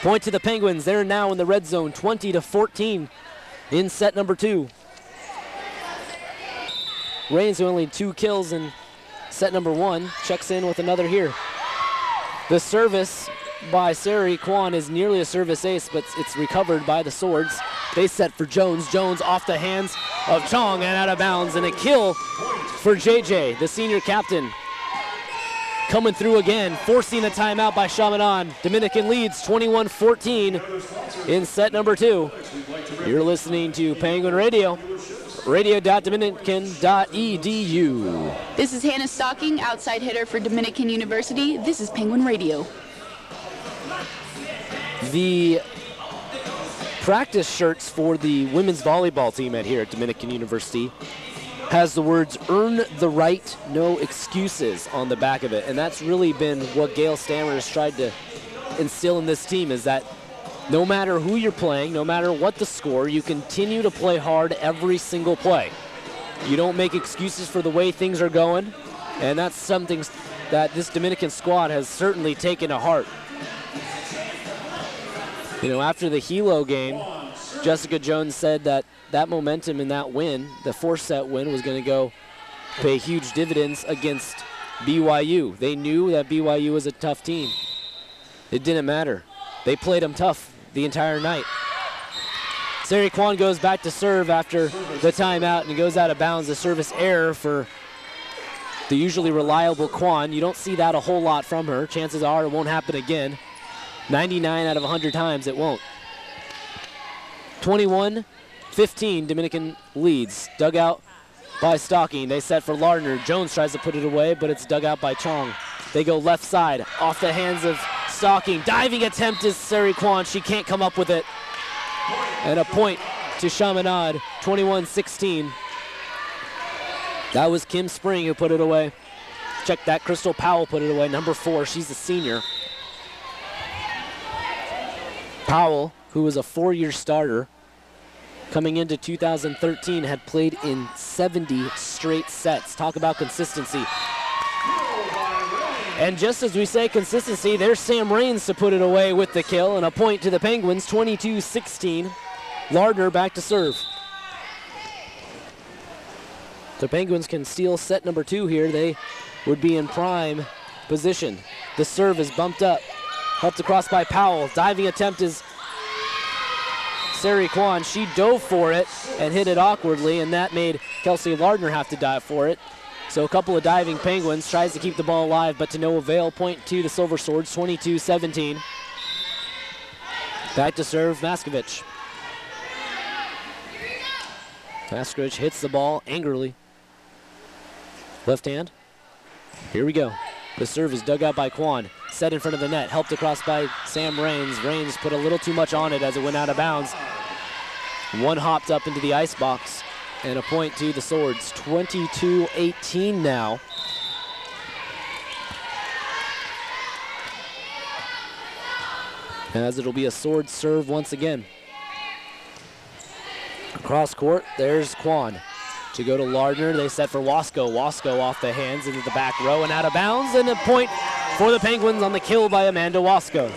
Point to the Penguins. They're now in the red zone, 20-14 in set number 2. Raines, who only 2 kills in set number 1, checks in with another here. The service by Sari Kwan is nearly a service ace, but it's recovered by the Swords. They set for Jones. Jones off the hands of Chong and out of bounds, and a kill for JJ, the senior captain. Coming through again, forcing a timeout by Chaminade. Dominican leads 21-14 in set number 2. You're listening to Penguin Radio, radio.dominican.edu. This is Hannah Stocking, outside hitter for Dominican University. This is Penguin Radio. The practice shirts for the women's volleyball team here at Dominican University has the words "earn the right, no excuses" on the back of it. And that's really been what Gail Stammer has tried to instill in this team, is that no matter who you're playing, no matter what the score, you continue to play hard every single play. You don't make excuses for the way things are going, and that's something that this Dominican squad has certainly taken to heart. You know, after the Hilo game, Jessica Jones said that that momentum and that win, the 4-set win, was going to go pay huge dividends against BYU. They knew that BYU was a tough team. It didn't matter. They played them tough the entire night. Sari Kwan goes back to serve after the timeout and goes out of bounds. A service error for the usually reliable Kwan. You don't see that a whole lot from her. Chances are it won't happen again. 99 out of 100 times it won't. 21-15, Dominican leads. Dug out by Stocking. They set for Lardner. Jones tries to put it away, but it's dug out by Chong. They go left side, off the hands of Stocking. Diving attempt is Sari Kwan. She can't come up with it. And a point to Chaminade, 21-16. That was Kim Spring who put it away. Check that, Crystal Powell put it away, number 4. She's a senior. Powell, who was a 4-year starter, coming into 2013, had played in 70 straight sets. Talk about consistency. And just as we say consistency, there's Sam Raines to put it away with the kill, and a point to the Penguins, 22-16. Lardner back to serve. The Penguins can steal set number 2 here. They would be in prime position. The serve is bumped up. Helped across by Powell. Diving attempt is Sari Kwan. She dove for it and hit it awkwardly, and that made Kelsey Lardner have to dive for it. So a couple of diving Penguins, tries to keep the ball alive, but to no avail. Point to the Silver Swords, 22-17. Back to serve, Maskovich. Maskovich hits the ball angrily. Left hand. Here we go. The serve is dug out by Kwan. Set in front of the net, helped across by Sam Raines. Raines put a little too much on it as it went out of bounds. One hopped up into the icebox, and a point to the Swords. 22-18 now. As it'll be a Swords serve once again. Across court, there's Kwan. To go to Lardner, they set for Wasco. Wasco off the hands into the back row and out of bounds, and a point for the Penguins on the kill by Amanda Wasco.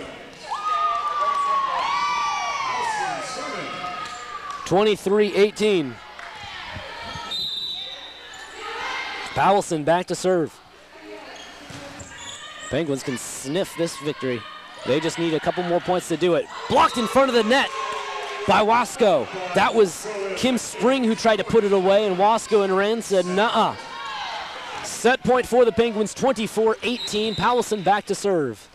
23-18. Powelson back to serve. Penguins can sniff this victory. They just need a couple more points to do it. Blocked in front of the net by Wasco. That was Kim Spring who tried to put it away, and Wasco and Wren said, nuh-uh. Set point for the Penguins, 24-18. Powelson back to serve.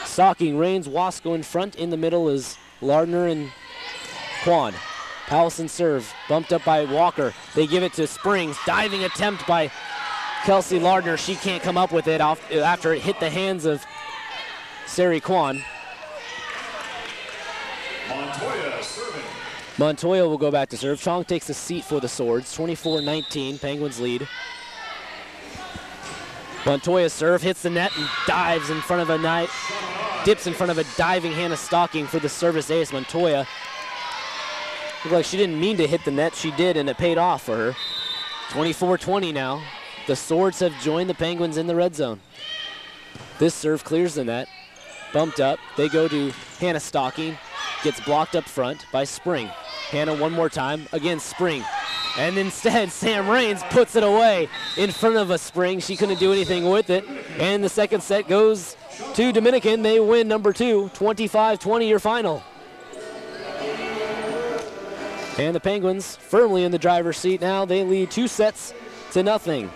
Stocking, Rains, Wasco in front. In the middle is Lardner and Quan. Powelson serve, bumped up by Walker. They give it to Springs. Diving attempt by Kelsey Lardner. She can't come up with it after it hit the hands of Sari Quan. Montoya serving. Montoya will go back to serve. Chong takes a seat for the Swords. 24-19, Penguins lead. Montoya's serve hits the net and dives in front of a dips in front of a diving Hannah Stocking for the service ace. Montoya looked like she didn't mean to hit the net. She did, and it paid off for her. 24-20 now. The Swords have joined the Penguins in the red zone. This serve clears the net. Bumped up. They go to Hannah Stocking. Gets blocked up front by Spring. Hannah one more time. Again, Spring. And instead, Sam Rains puts it away in front of a Spring. She couldn't do anything with it. And the second set goes to Dominican. They win number 2, 25-20 your final. And the Penguins firmly in the driver's seat now. They lead 2-0.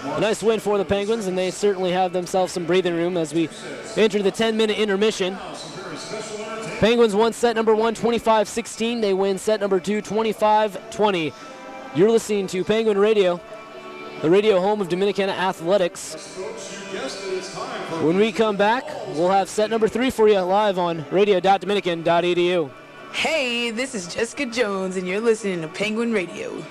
A nice win for the Penguins, and they certainly have themselves some breathing room as we enter the 10-minute intermission. Penguins won set number 1, 25-16. They win set number 2, 25-20. You're listening to Penguin Radio, the radio home of Dominican athletics. When we come back, we'll have set number 3 for you live on radio.dominican.edu. Hey, this is Jessica Jones, and you're listening to Penguin Radio.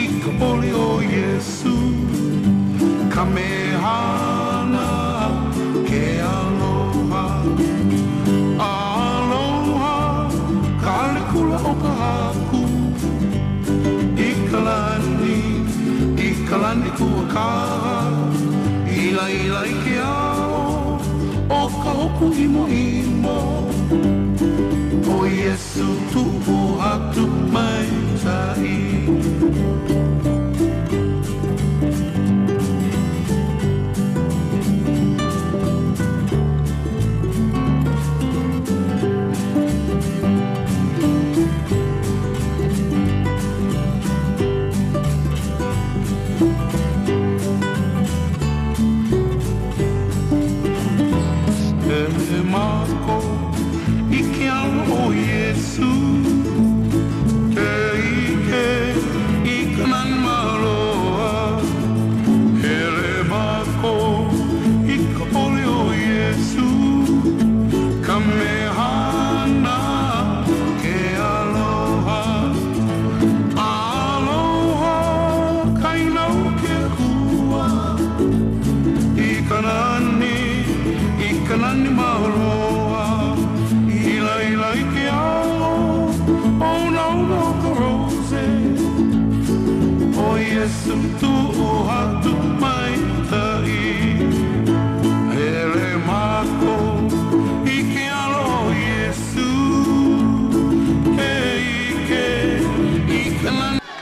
ikapole o Yesu kamehana ke aloha aloha kalikula o ka haku ikalani kua kaha ila i ke ao o ka hopu imo o Yesu tupu hatu mai tai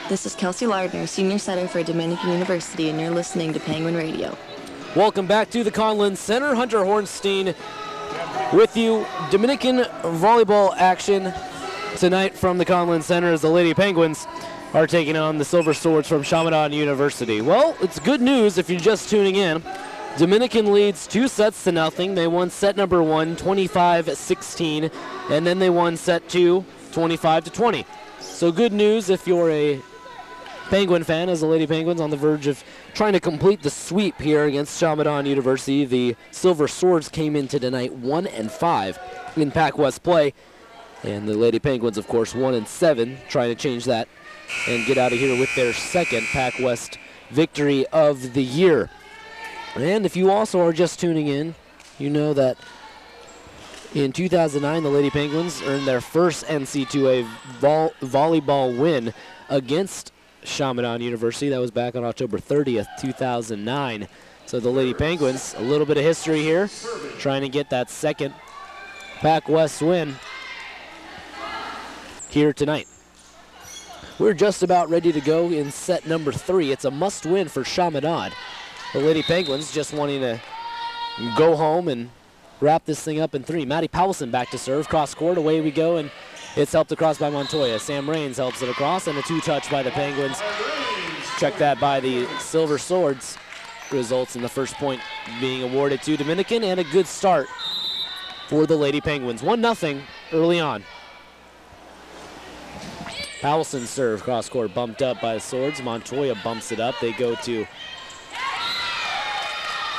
This is Kelsey Lardner, Senior Center for Dominican University, and you're listening to Penguin Radio. Welcome back to the Conlin Center. Hunter Hornstein with you. Dominican volleyball action tonight from the Conlin Center as the Lady Penguins are taking on the Silver Swords from Chaminade University. Well, it's good news if you're just tuning in. Dominican leads 2-0. They won set number 1, 25-16, and then they won set 2, 25-20. So good news if you're a Penguin fan, as the Lady Penguins on the verge of trying to complete the sweep here against Chaminade University. The Silver Swords came into tonight 1-5 in Pac West play, and the Lady Penguins, of course, 1-7, trying to change that and get out of here with their second Pac West victory of the year. And if you also are just tuning in, you know that in 2009, the Lady Penguins earned their first NC2A volleyball win against Chaminade University. That was back on October 30th, 2009. So the Lady Penguins, a little bit of history here, trying to get that second Pac West win here tonight. We're just about ready to go in set number 3. It's a must-win for Chaminade. The Lady Penguins just wanting to go home and wrap this thing up in 3. Maddie Powelson back to serve, cross court, away we go, and it's helped across by Montoya. Sam Raines helps it across, and a 2-touch by the Penguins. Check that by the Silver Swords. Results in the first point being awarded to Dominican, and a good start for the Lady Penguins. 1-0 early on. Powelson serve, cross court bumped up by the Swords. Montoya bumps it up. They go to,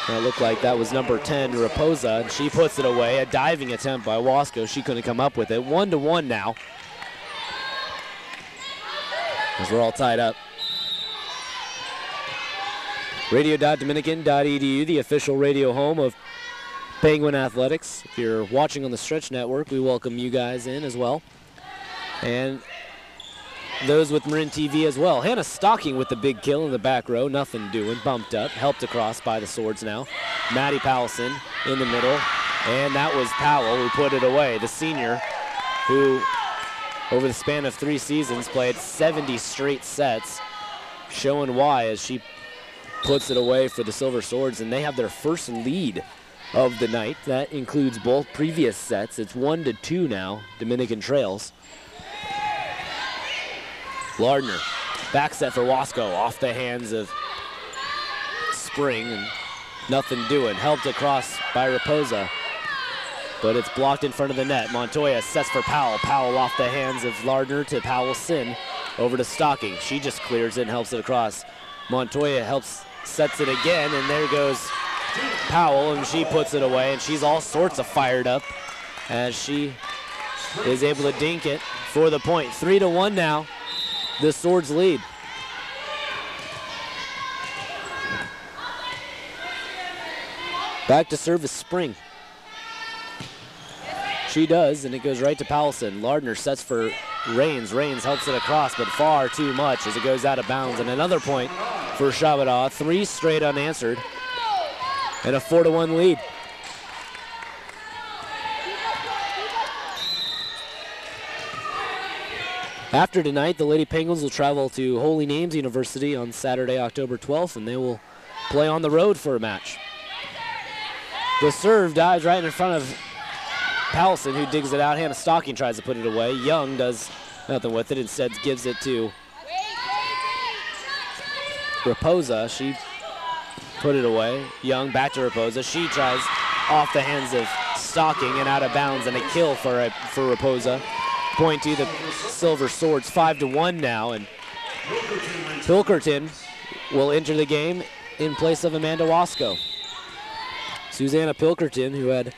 it looked like that was number 10, Raposa, and she puts it away. A diving attempt by Wasco. She couldn't come up with it. 1-1 now, as we're all tied up. Radio.dominican.edu, the official radio home of Penguin Athletics. If you're watching on the Stretch Network, we welcome you guys in as well. And those with Marin TV as well. Hannah Stocking with the big kill in the back row. Nothing doing. Bumped up. Helped across by the Swords now. Maddie Powelson in the middle. And that was Powell who put it away. The senior who, over the span of 3 seasons, played 70 straight sets. Showing why as she puts it away for the Silver Swords. And they have their first lead of the night. That includes both previous sets. It's 1-2 now. Dominican trails. Lardner, back set for Wasco, off the hands of Spring, and nothing doing. Helped across by Raposa, but it's blocked in front of the net. Montoya sets for Powell. Powell off the hands of Lardner to Powell-Sin, over to Stocking. She just clears it and helps it across. Montoya helps, sets it again, and there goes Powell, and she puts it away, and she's all sorts of fired up as she is able to dink it for the point. 3-1 now. The Swords lead. Back to service Spring. She does, and it goes right to Powelson. Lardner sets for Rains. Rains helps it across, but far too much as it goes out of bounds. And another point for Chaminade. 3 straight unanswered. And a 4-1 lead. After tonight, the Lady Penguins will travel to Holy Names University on Saturday, October 12th, and they will play on the road for a match. The serve dives right in front of Powelson, who digs it out. Hannah Stocking tries to put it away. Young does nothing with it. Instead gives it to Raposa. She put it away. Young back to Raposa. She tries off the hands of Stocking and out of bounds, and a kill for Raposa. Point to the Silver Swords. 5-1 now, and Pilkerton will enter the game in place of Amanda Wasco. Susanna Pilkerton, who had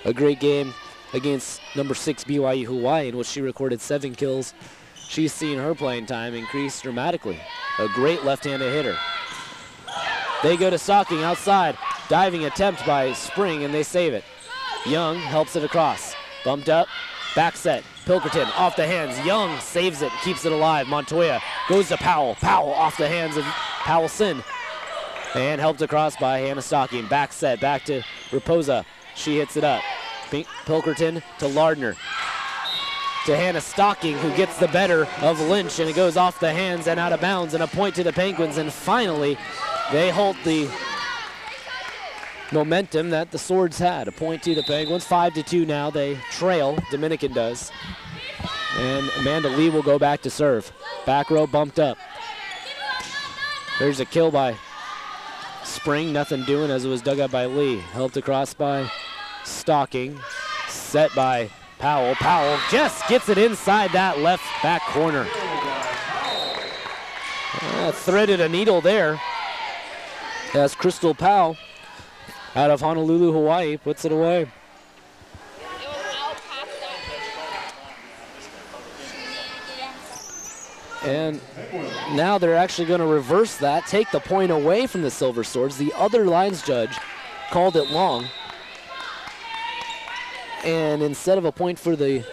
a great game against number 6 BYU Hawaii, in which she recorded 7 kills. She's seen her playing time increase dramatically. A great left-handed hitter. They go to Stocking outside. Diving attempt by Spring, and they save it. Young helps it across. Bumped up, back set. Pilkerton off the hands. Young saves it, keeps it alive. Montoya goes to Powell. Powell off the hands of Powelson. And helped across by Hannah Stocking. Back set, back to Raposa. She hits it up. Pilkerton to Lardner. To Hannah Stocking, who gets the better of Lynch, and it goes off the hands and out of bounds, and a point to the Penguins. And finally, they halt the momentum that the Swords had. A point to the Penguins. 5-2 now. They trail. Dominican does. And Amanda Lee will go back to serve. Back row bumped up. There's a kill by Spring. Nothing doing as it was dug up by Lee. Helped across by Stocking. Set by Powell. Powell just gets it inside that left back corner. Threaded a needle there as Crystal Powell out of Honolulu, Hawaii, puts it away. And now they're actually going to reverse that, take the point away from the Silver Swords. The other lines judge called it long. And instead of a point for the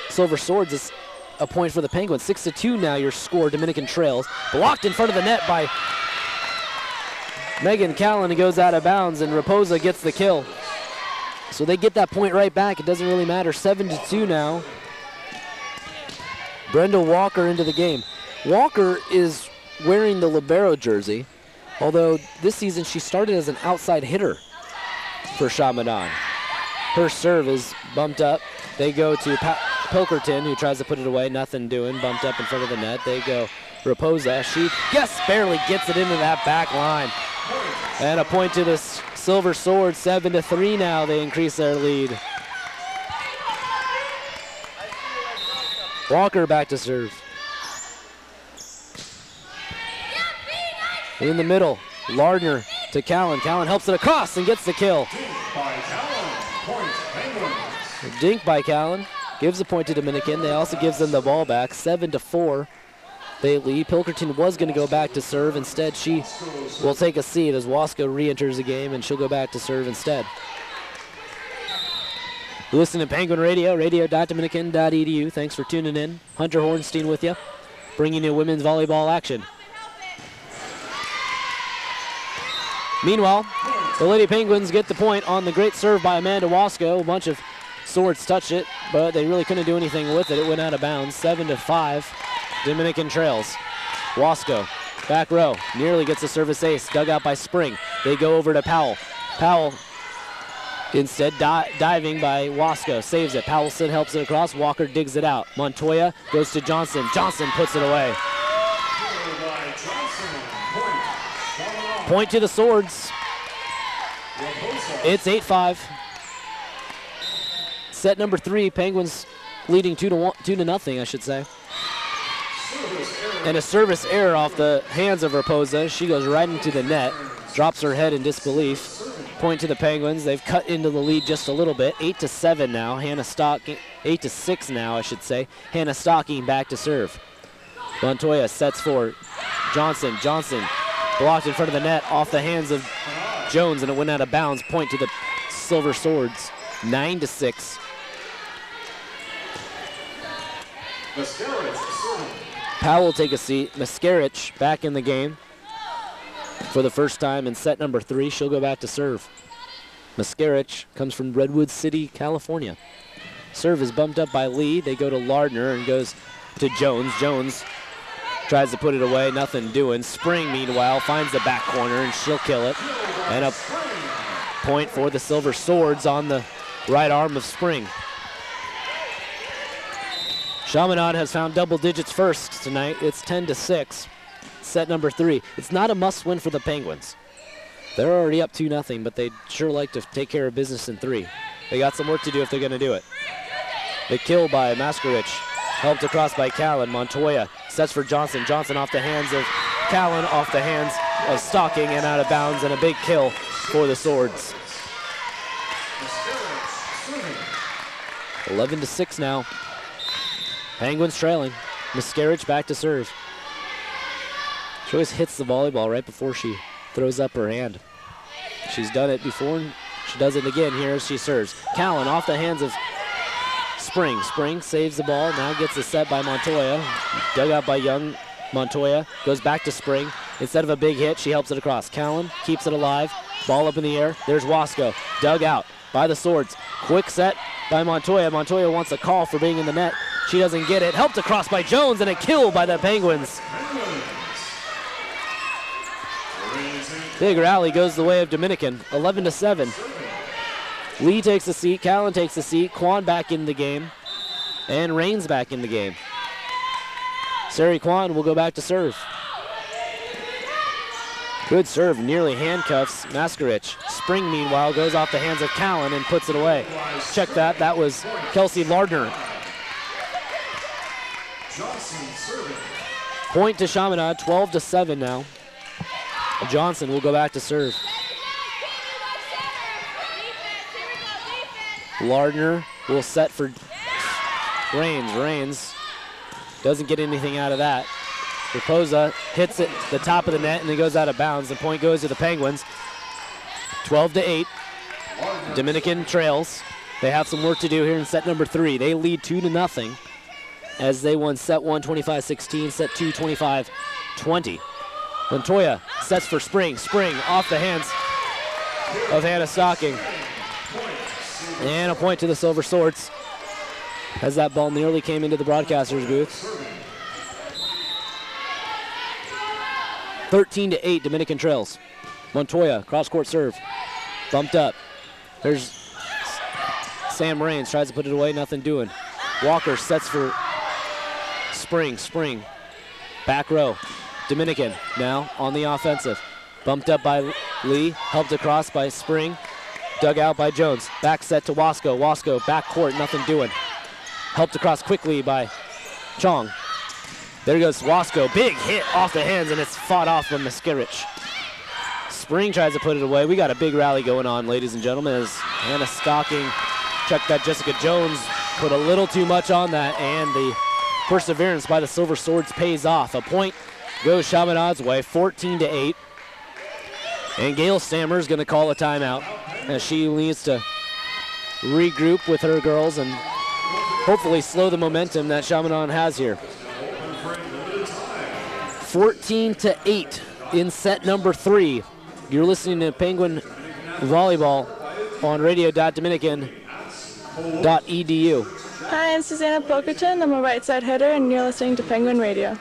Silver Swords, it's a point for the Penguins. 6-2 now your score. Dominican trails. Blocked in front of the net by Megan Callan. It goes out of bounds, and Raposa gets the kill. So they get that point right back. It doesn't really matter. 7-2 now. Brenda Walker into the game. Walker is wearing the libero jersey, although this season she started as an outside hitter for Chaminade. Her serve is bumped up. They go to Pilkerton, who tries to put it away. Nothing doing. Bumped up in front of the net. They go Raposa. She just barely gets it into that back line. And a point to the Silver Swords. 7-3 now. They increase their lead. Walker back to serve. In the middle, Lardner to Callan. Callan helps it across and gets the kill. Dink by Callan. Gives a point to Dominican. They also gives them the ball back. 7-4. They lead. Pilkerton was going to go back to serve. Instead, she will take a seat as Wasco re-enters the game, and she'll go back to serve instead. You listen to Penguin Radio, radio.dominican.edu. Thanks for tuning in. Hunter Hornstein with you, bringing you women's volleyball action. Meanwhile, the Lady Penguins get the point on the great serve by Amanda Wasco. A bunch of Swords touched it, but they really couldn't do anything with it. It went out of bounds. 7-5. Dominican trails. Wasco, back row, nearly gets a service ace. Dug out by Spring. They go over to Powell. Powell instead diving by Wasco. Saves it. Powelson helps it across. Walker digs it out. Montoya goes to Johnson. Johnson puts it away. Point to the Swords. It's 8-5. Set number 3. Penguins leading 2-0, I should say. And a service error off the hands of Raposa. She goes right into the net. Drops her head in disbelief. Point to the Penguins. They've cut into the lead just a little bit. 8-7 now. 8-6 now, I should say. Hannah Stocking back to serve. Montoya sets for Johnson. Johnson blocked in front of the net off the hands of Jones, and it went out of bounds. Point to the Silver Swords, 9-6. Powell will take a seat. Mascarich back in the game for the first time in set number 3. She'll go back to serve. Mascarich comes from Redwood City, California. Serve is bumped up by Lee. They go to Lardner and goes to Jones. Jones tries to put it away, nothing doing. Spring, meanwhile, finds the back corner and she'll kill it. And a point for the Silver Swords on the right arm of Spring. Chaminade has found double digits first tonight. It's 10-6. Set number 3. It's not a must win for the Penguins. They're already up 2-0, but they'd sure like to take care of business in 3. They got some work to do if they're going to do it. The kill by Mascarich, helped across by Callan. Montoya sets for Johnson. Johnson off the hands of Callan, off the hands of Stocking and out of bounds, and a big kill for the Swords. 11-6 now. Penguins trailing. Mascarich back to serve. She always hits the volleyball right before she throws up her hand. She's done it before, and she does it again here as she serves. Callan off the hands of Spring. Spring saves the ball, now gets a set by Montoya. Dug out by Young. Montoya goes back to Spring. Instead of a big hit, she helps it across. Callan keeps it alive. Ball up in the air. There's Wasco. Dug out by the Swords. Quick set by Montoya. Montoya wants a call for being in the net. She doesn't get it. Helped across by Jones, and a kill by the Penguins. Big rally goes the way of Dominican. 11-7. Lee takes a seat. Callan takes a seat. Kwan back in the game. And Rains back in the game. Sari Kwan will go back to serve. Good serve, nearly handcuffs Mascarich. Spring, meanwhile, goes off the hands of Callan and puts it away. Check that. That was Kelsey Lardner. Point to Chaminade, 12-7 now. Johnson will go back to serve. Lardner will set for Rains. Rains doesn't get anything out of that. Raposa hits it the top of the net and it goes out of bounds. The point goes to the Penguins. 12-8. Dominican trails. They have some work to do here in set number 3. They lead 2-0 as they won set 1 25-16, set 2 25-20. Montoya sets for Spring. Spring off the hands of Hannah Stocking. And a point to the Silver Swords as that ball nearly came into the broadcaster's booth. 13-8, Dominican trails. Montoya, cross-court serve. Bumped up. There's Sam Rains, tries to put it away, nothing doing. Walker sets for Spring. Spring, back row. Dominican now on the offensive. Bumped up by Lee, helped across by Spring. Dug out by Jones. Back set to Wasco. Wasco, back court, nothing doing. Helped across quickly by Chong. There goes Wasco. Big hit off the hands, and it's fought off from Mascarich. Spring tries to put it away. We got a big rally going on, ladies and gentlemen, as Hannah Stocking, check that, Jessica Jones put a little too much on that, and the perseverance by the Silver Swords pays off. A point goes Chaminade's way, 14-8. And Gail Stammer is going to call a timeout as she needs to regroup with her girls and hopefully slow the momentum that Chaminade has here. 14-8 in set number 3. You're listening to Penguin Volleyball on radio.dominican.edu. Hi, I'm Susanna Pilkerton. I'm a right side hitter, and you're listening to Penguin Radio.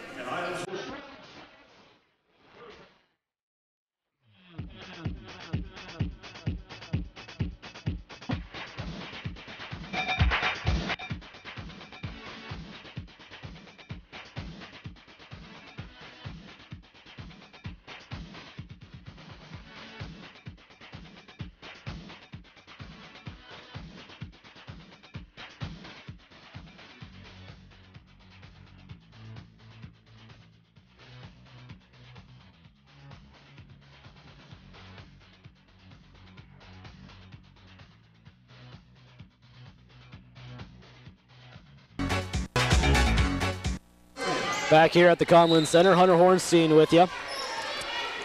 Back here at the Conlin Center, Hunter Hornstein with you.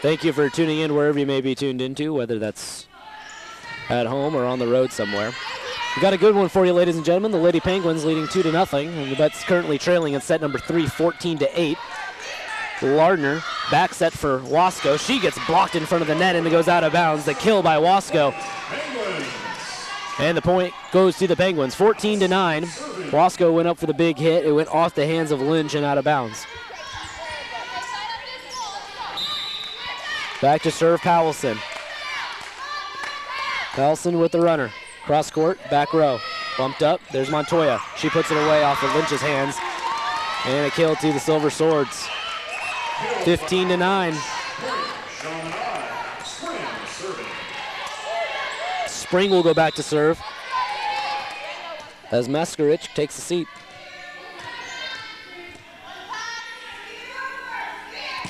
Thank you for tuning in wherever you may be tuned into, whether that's at home or on the road somewhere. We got a good one for you, ladies and gentlemen. The Lady Penguins leading 2-0, and the Vets currently trailing in set number 3, 14-8. Lardner, back set for Wasco. She gets blocked in front of the net and it goes out of bounds. The kill by Wasco. And the point goes to the Penguins, 14-9. Wasco went up for the big hit. It went off the hands of Lynch and out of bounds. Back to serve Powelson. Powelson with the runner. Cross court, back row. Bumped up, there's Montoya. She puts it away off of Lynch's hands. And a kill to the Silver Swords. 15-9. Spring will go back to serve as Maskarich takes a seat.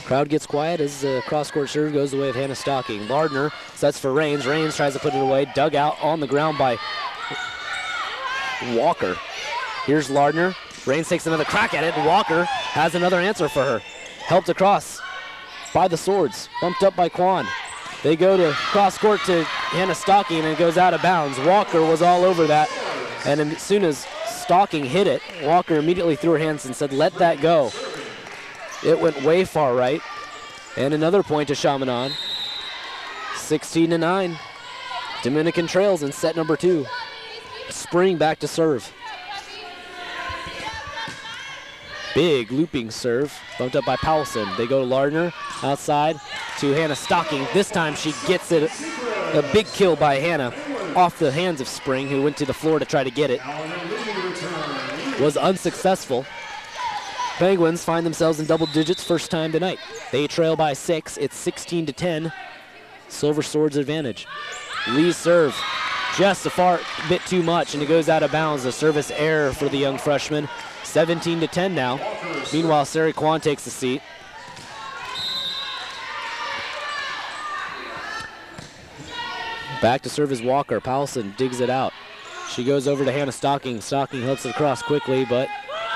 Crowd gets quiet as the cross-court serve goes the way of Hannah Stocking. Lardner sets for Rains. Rains tries to put it away. Dug out on the ground by Walker. Here's Lardner. Rains takes another crack at it, and Walker has another answer for her. Helped across by the Swords. Bumped up by Quan. They go to cross-court to Hannah Stocking, and it goes out of bounds. Walker was all over that, and as soon as Stocking hit it, Walker immediately threw her hands and said, let that go. It went way far right. And another point to Chaminade. 16-9. Dominican trails in set number 2. Spring back to serve. Big looping serve. Bumped up by Powelson. They go to Lardner. Outside to Hannah Stocking. This time she gets it. A big kill by Hannah off the hands of Spring, who went to the floor to try to get it. Was unsuccessful. Penguins find themselves in double digits first time tonight. They trail by 6. It's 16-10. Silver Swords advantage. Lee's serve just a bit too much, and it goes out of bounds. A service error for the young freshman. 17-10 now. Meanwhile, Sari Kwan takes the seat. Back to serve is Walker. Powelson digs it out. She goes over to Hannah Stocking. Stocking hooks it across quickly, but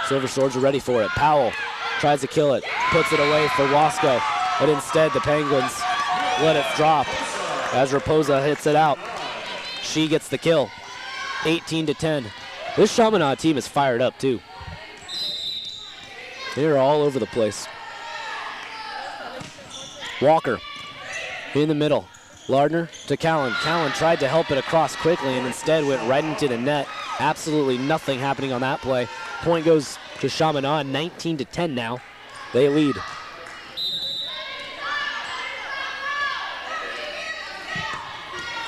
Silver Swords are ready for it. Powell tries to kill it, puts it away for Wasco, but instead the Penguins let it drop as Raposa hits it out. She gets the kill. 18-10. This Chaminade team is fired up too. They're all over the place. Walker in the middle. Lardner to Callan. Callan tried to help it across quickly and instead went right into the net. Absolutely nothing happening on that play. Point goes to Chaminade, 19-10 now. They lead.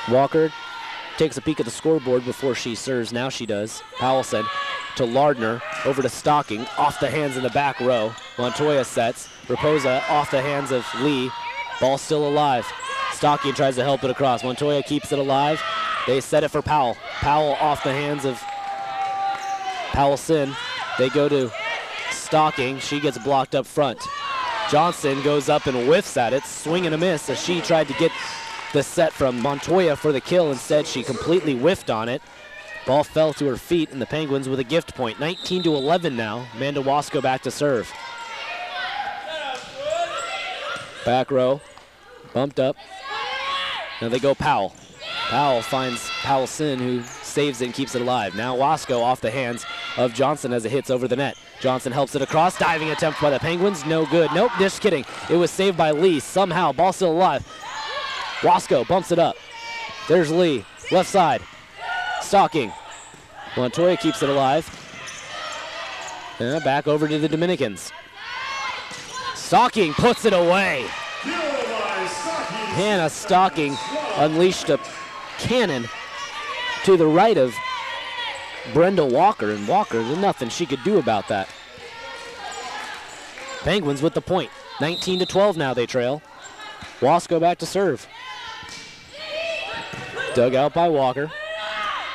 Walker takes a peek at the scoreboard before she serves. Now she does. Powelson to Lardner, over to Stocking, off the hands in the back row. Montoya sets. Raposa off the hands of Lee. Ball still alive. Stocking tries to help it across. Montoya keeps it alive. They set it for Powell. Powell off the hands of Powelson. They go to Stocking. She gets blocked up front. Johnson goes up and whiffs at it. Swing and a miss as she tried to get the set from Montoya for the kill. Instead, she completely whiffed on it. Ball fell to her feet, and the Penguins with a gift point. 19-11 now. Amanda Wasco back to serve. Back row. Bumped up. Now they go Powell. Powell finds Powelson, who saves it and keeps it alive. Now Wasco off the hands of Johnson as it hits over the net. Johnson helps it across. Diving attempt by the Penguins. No good. Nope, just kidding. It was saved by Lee. Somehow, ball still alive. Wasco bumps it up. There's Lee. Left side. Stocking. Montoya keeps it alive. And back over to the Dominicans. Stocking puts it away. Hannah Stocking unleashed a cannon to the right of Brenda Walker, and Walker, there's nothing she could do about that. Penguins with the point. 19-12 now they trail. Wasco back to serve. Dug out by Walker.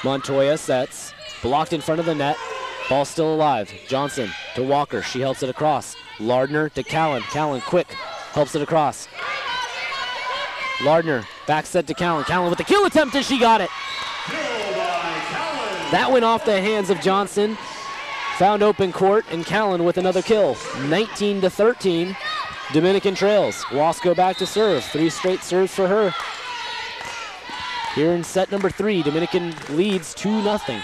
Montoya sets. Blocked in front of the net. Ball still alive. Johnson to Walker. She helps it across. Lardner to Callan. Callan quick. Helps it across. Lardner back set to Callan. Callan with the kill attempt, and she got it. That went off the hands of Johnson. Found open court, and Callan with another kill. 19-13. Dominican trails. Wasco back to serve. 3 straight serves for her. Here in set number 3, Dominican leads 2-0.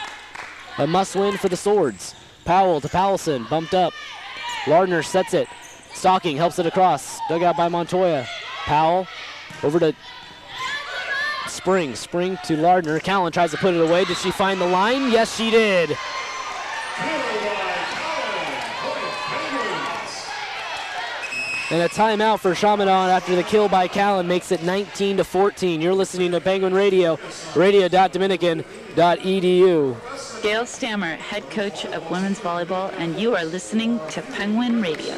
A must-win for the Swords. Powell to Powelson, bumped up. Lardner sets it. Stocking helps it across. Dug out by Montoya. Powell over to Spring. Spring to Lardner. Callan tries to put it away. Did she find the line? Yes, she did. And a timeout for Chaminade after the kill by Callan makes it 19-14. You're listening to Penguin Radio, radio.dominican.edu. Gail Stammer, head coach of women's volleyball, and you are listening to Penguin Radio.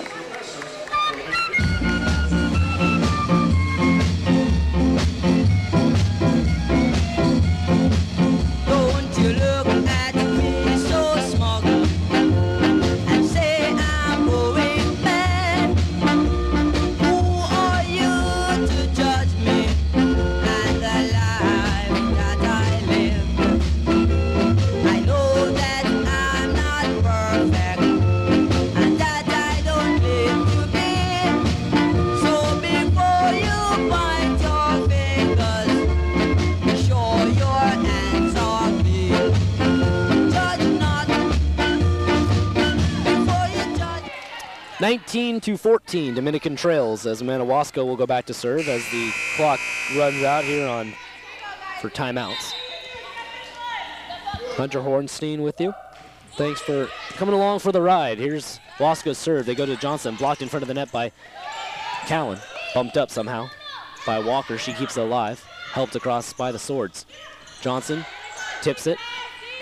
Don't you look at me so smug and say I'm going mad. Who are you to judge me and the life that I live? I know that I'm not perfect and that I don't live to be. So before you point your fingers, be sure your hands are clean. Judge not before you judge. 19-14, Dominican trails as Amanda Wasco will go back to serve as the clock runs out here for timeouts. Hunter Hornstein with you. Thanks for coming along for the ride. Here's Wasco's serve. They go to Johnson, blocked in front of the net by Callan. Bumped up somehow by Walker. She keeps it alive. Helped across by the Swords. Johnson tips it.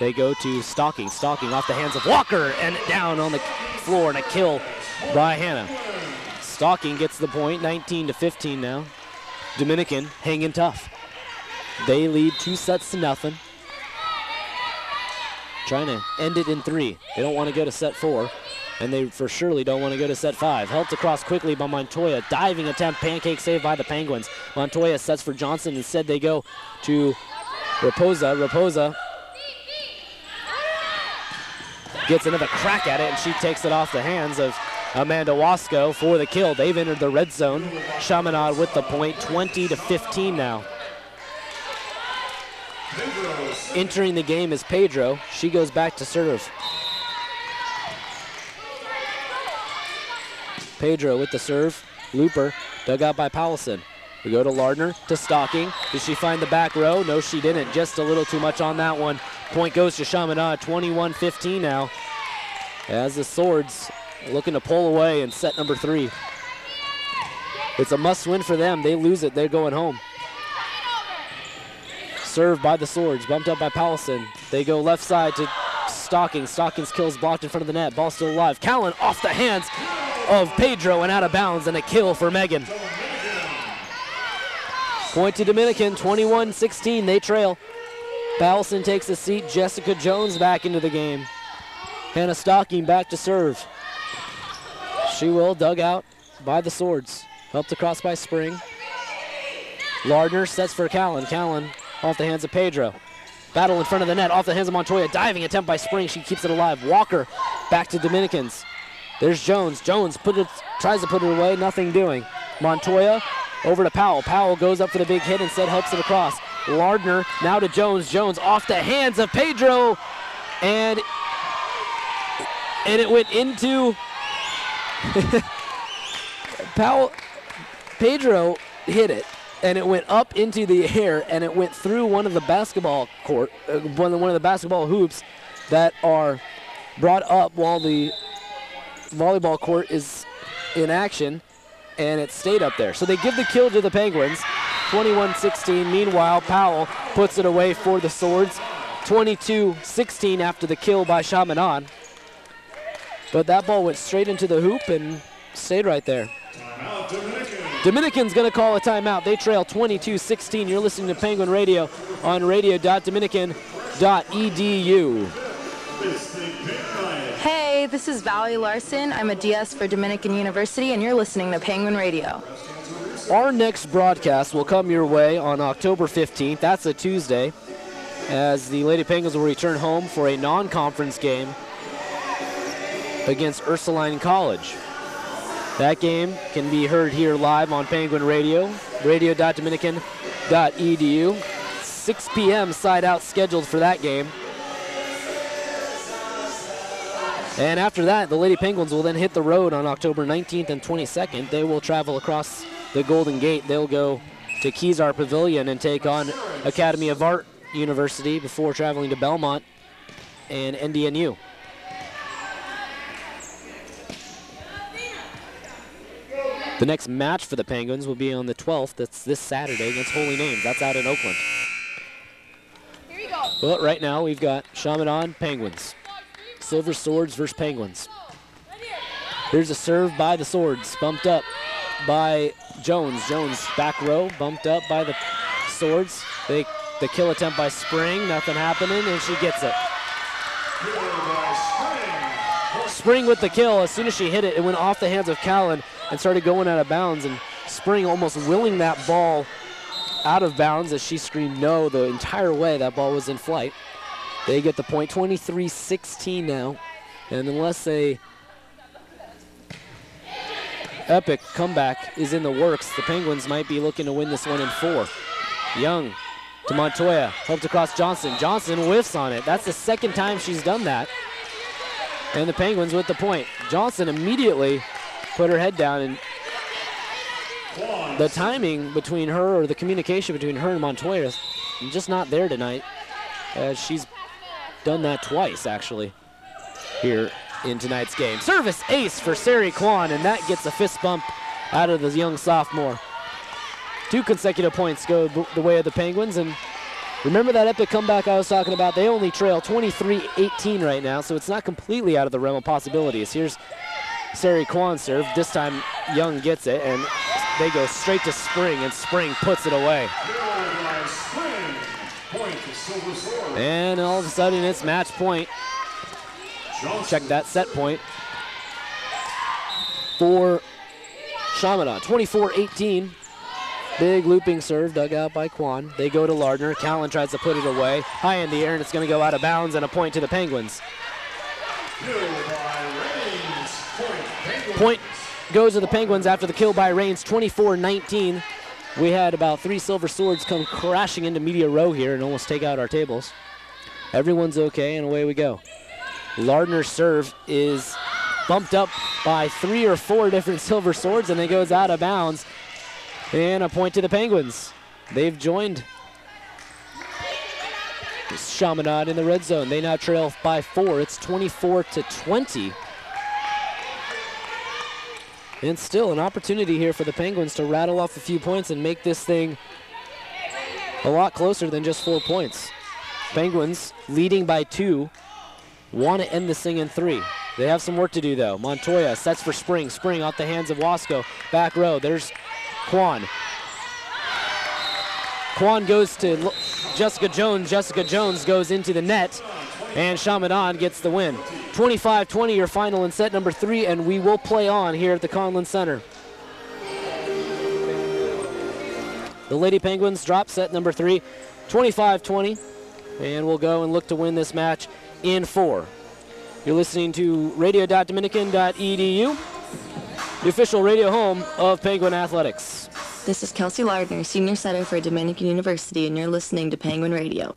They go to Stocking. Stocking off the hands of Walker and down on the floor, and a kill by Hannah. Stocking gets the point, 19-15 now. Dominican hanging tough. They lead 2-0. Trying to end it in 3. They don't want to go to set 4, and they for surely don't want to go to set 5. Helped across quickly by Montoya. Diving attempt, pancake save by the Penguins. Montoya sets for Johnson. Instead they go to Raposa. Raposa gets another crack at it, and she takes it off the hands of Amanda Wasco for the kill. They've entered the red zone. Chaminade with the point, 20-15 now. Entering the game is Pedro. She goes back to serve. Pedro with the serve. Looper, dug out by Powelson. We go to Lardner, to Stocking. Did she find the back row? No, she didn't. Just a little too much on that one. Point goes to Chaminade, 21-15 now. As the Swords looking to pull away in set number 3. It's a must-win for them. They lose it, they're going home. Served by the Swords, bumped up by Powelson. They go left side to Stocking. Stocking's kill is blocked in front of the net. Ball still alive. Callan off the hands of Pedro and out of bounds, and a kill for Megan. Point to Dominican, 21-16. They trail. Powelson takes a seat. Jessica Jones back into the game. Hannah Stocking back to serve. She will, dug out by the Swords. Helped across by Spring. Lardner sets for Callan. Callan off the hands of Pedro. Battle in front of the net, off the hands of Montoya. Diving attempt by Spring. She keeps it alive. Walker back to Dominicans. There's Jones. Jones tries to put it away. Nothing doing. Montoya over to Powell. Powell goes up for the big hit, instead helps it across. Lardner now to Jones. Jones off the hands of Pedro. And it went into Pedro hit it, and it went up into the air, and it went through one of the basketball one of the basketball hoops that are brought up while the volleyball court is in action, and it stayed up there. So they give the kill to the Penguins, 21-16. Meanwhile, Powell puts it away for the Swords, 22-16 after the kill by Chaminade. But that ball went straight into the hoop and stayed right there. Dominican's going to call a timeout. They trail 22-16. You're listening to Penguin Radio on radio.dominican.edu. Hey, this is Valerie Larson. I'm a DS for Dominican University, and you're listening to Penguin Radio. Our next broadcast will come your way on October 15th. That's a Tuesday, as the Lady Penguins will return home for a non-conference game against Ursuline College. That game can be heard here live on Penguin Radio, radio.dominican.edu. 6 p.m. side out scheduled for that game. And after that, the Lady Penguins will then hit the road on October 19th and 22nd. They will travel across the Golden Gate. They'll go to Kezar Pavilion and take on Academy of Art University before traveling to Belmont and NDNU. The next match for the Penguins will be on the 12th. That's this Saturday against Holy Names. That's out in Oakland. Here we go. But right now we've got Chaminade Penguins. Silver Swords versus Penguins. Here's a serve by the Swords, bumped up by Jones. Jones back row, bumped up by the Swords. The kill attempt by Spring, nothing happening, and she gets it. Spring with the kill. As soon as she hit it, it went off the hands of Callan and started going out of bounds, and Spring almost willing that ball out of bounds as she screamed no the entire way. That ball was in flight. They get the point, 23-16 now, and unless a epic comeback is in the works, the Penguins might be looking to win this one in 4. Young to Montoya, helped across Johnson. Johnson whiffs on it. That's the second time she's done that. And the Penguins with the point. Johnson immediately put her head down, and the timing between her, or the communication between her and Montoya, is just not there tonight. She's done that twice, actually, here in tonight's game. Service ace for Sari Kwan, and that gets a fist bump out of the young sophomore. 2 consecutive points go the way of the Penguins, and remember that epic comeback I was talking about? They only trail 23-18 right now, so it's not completely out of the realm of possibilities. Here's Sari Kwan's serve. This time Young gets it, and they go straight to Spring, and Spring puts it away. And all of a sudden it's match point. Check that set point for Chaminade. 24-18. Big looping serve dug out by Kwan. They go to Lardner. Callan tries to put it away. High in the air, and it's going to go out of bounds, and a point to the Penguins. Point goes to the Penguins after the kill by Rains, 24-19. We had about 3 Silver Swords come crashing into media row here and almost take out our tables. Everyone's okay, and away we go. Lardner's serve is bumped up by 3 or 4 different Silver Swords, and it goes out of bounds. And a point to the Penguins. They've joined Chaminade in the red zone. They now trail by 4. It's 24-20. And still an opportunity here for the Penguins to rattle off a few points and make this thing a lot closer than just 4 points. Penguins leading by 2, want to end this thing in 3. They have some work to do though. Montoya sets for Spring. Spring off the hands of Wasco. Back row, there's Kwan. Kwan goes to Jessica Jones. Jessica Jones goes into the net, and Chaminade gets the win. 25-20 your final in set number 3, and we will play on here at the Conlin Center. The Lady Penguins drop set number 3, 25-20, and we'll go and look to win this match in 4. You're listening to radio.dominican.edu, the official radio home of Penguin Athletics. This is Kelsey Lardner, senior setter for Dominican University, and you're listening to Penguin Radio.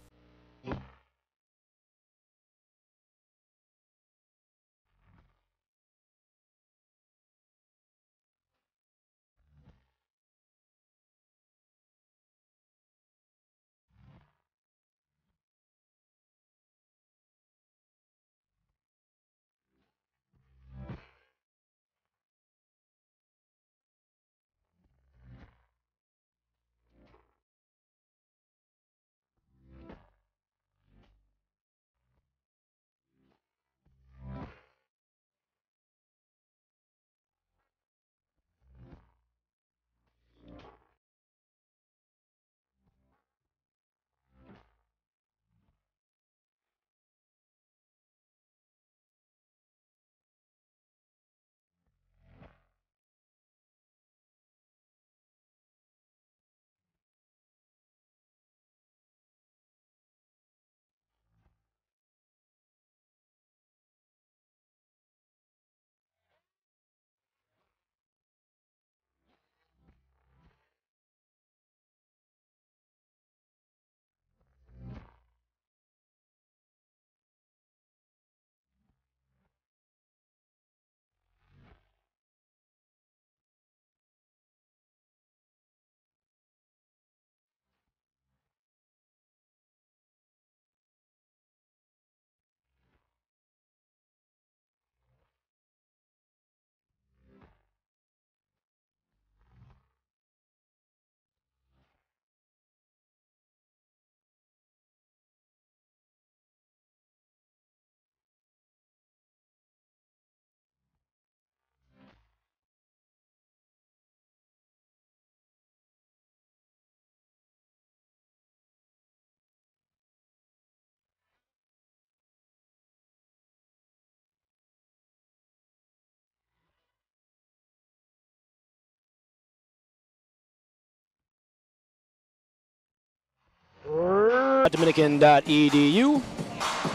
Dominican.edu.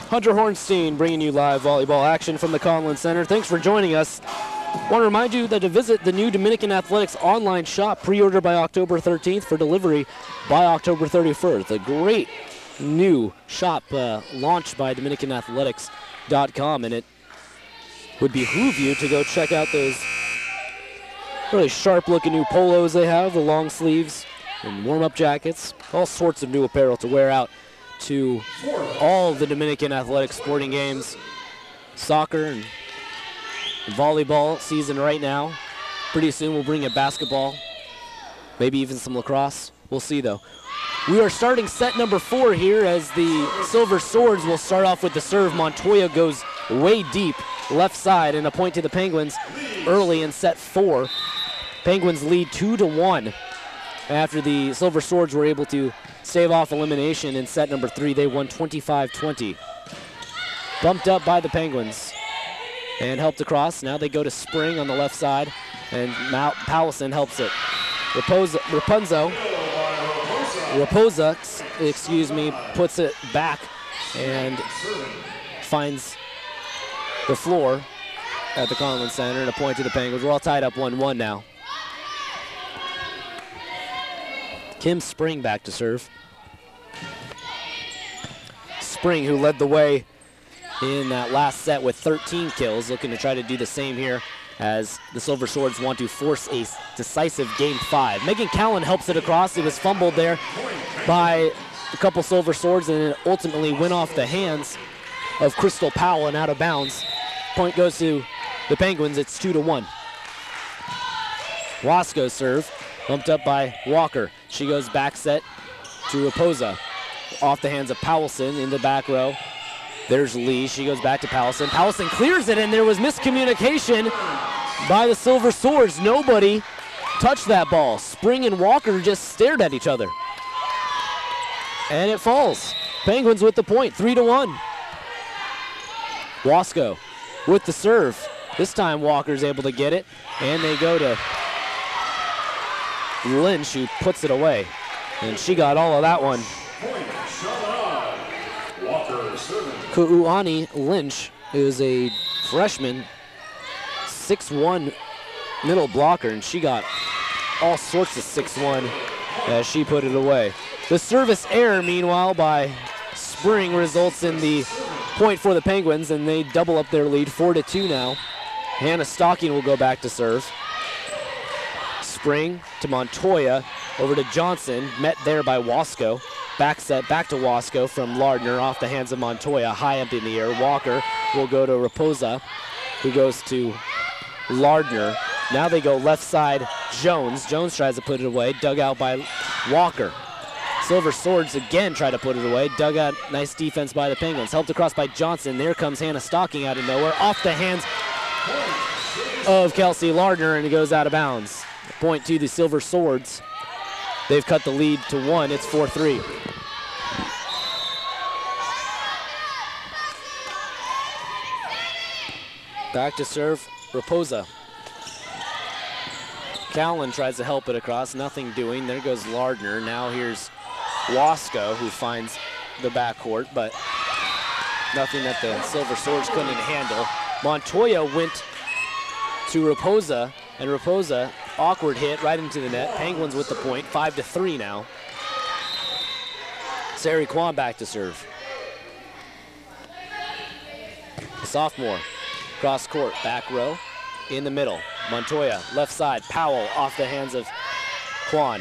Hunter Hornstein bringing you live volleyball action from the Conlin Center. Thanks for joining us. Want to remind you that to visit the new Dominican Athletics online shop, pre-order by October 13th for delivery by October 31st. A great new shop launched by DominicanAthletics.com, and it would behoove you to go check out those really sharp-looking new polos they have, the long sleeves and warm-up jackets, all sorts of new apparel to wear out to all the Dominican athletic sporting games, soccer and volleyball season right now. Pretty soon we'll bring in basketball, maybe even some lacrosse. We'll see though. We are starting set number 4 here as the Silver Swords will start off with the serve. Montoya goes way deep left side and a point to the Penguins early in set 4. Penguins lead 2-1 after the Silver Swords were able to stave off elimination in set number 3. They won 25-20. Bumped up by the Penguins and helped across. Now they go to Spring on the left side, and Powelson helps it. Raposa, puts it back and finds the floor at the Conlin Center and a point to the Penguins. We're all tied up 1-1 now. Kim Spring back to serve. Spring, who led the way in that last set with 13 kills, looking to try to do the same here as the Silver Swords want to force a decisive game 5. Megan Callan helps it across. It was fumbled there by a couple Silver Swords, and it ultimately went off the hands of Crystal Powell and out of bounds. Point goes to the Penguins. It's 2-1. Wasco's serve, bumped up by Walker. She goes back set to Raposa. Off the hands of Powelson in the back row. There's Lee. She goes back to Powelson. Powelson clears it, and there was miscommunication by the Silver Swords. Nobody touched that ball. Spring and Walker just stared at each other. And it falls. Penguins with the point, 3-1. Wasco with the serve. This time Walker's able to get it, and they go to Lynch, who puts it away. And she got all of that one. Ku'uani Lynch is a freshman, 6'1" middle blocker, and she got all sorts of 6'1" as she put it away. The service error, meanwhile, by Spring results in the point for the Penguins, and they double up their lead, 4-2 now. Hannah Stocking will go back to serve. Spring to Montoya, over to Johnson, met there by Wasco. Back set, back to Wasco from Lardner, off the hands of Montoya, high up in the air. Walker will go to Raposa, who goes to Lardner. Now they go left side, Jones. Jones tries to put it away, dug out by Walker. Silver Swords again try to put it away, dug out, nice defense by the Penguins. Helped across by Johnson, there comes Hannah Stocking out of nowhere, off the hands of Kelsey Lardner, and it goes out of bounds. Point to the Silver Swords. They've cut the lead to 1. It's 4-3. Back to serve, Raposa. Callan tries to help it across, nothing doing. There goes Lardner. Now here's Wasco, who finds the backcourt, but nothing that the Silver Swords couldn't handle. Montoya went to Raposa, and Raposa, awkward hit right into the net. Penguins with the point, 5-3 now. Sari Kwan back to serve. The sophomore, cross court, back row, in the middle. Montoya, left side, Powell off the hands of Kwan.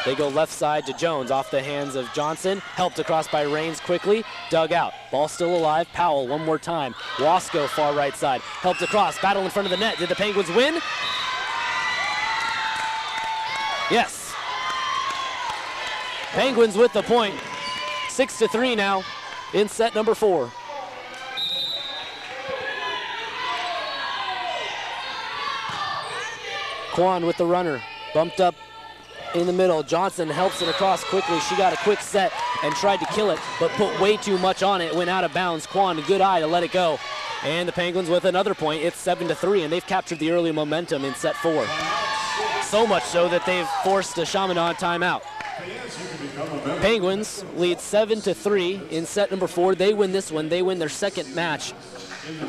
They go left side to Jones, off the hands of Johnson. Helped across by Raines quickly, dug out. Ball still alive, Powell one more time. Wasco far right side, helped across, battle in front of the net. Did the Penguins win? Yes. Penguins with the point. 6-3 now in set number 4. Kwan with the runner, bumped up in the middle. Johnson helps it across quickly. She got a quick set and tried to kill it, but put way too much on it. Went out of bounds. Kwan, a good eye to let it go. And the Penguins with another point. It's 7-3, and they've captured the early momentum in set 4. So much so that they've forced a Chaminade timeout. Penguins lead 7-3 in set number 4. They win this one. They win their second match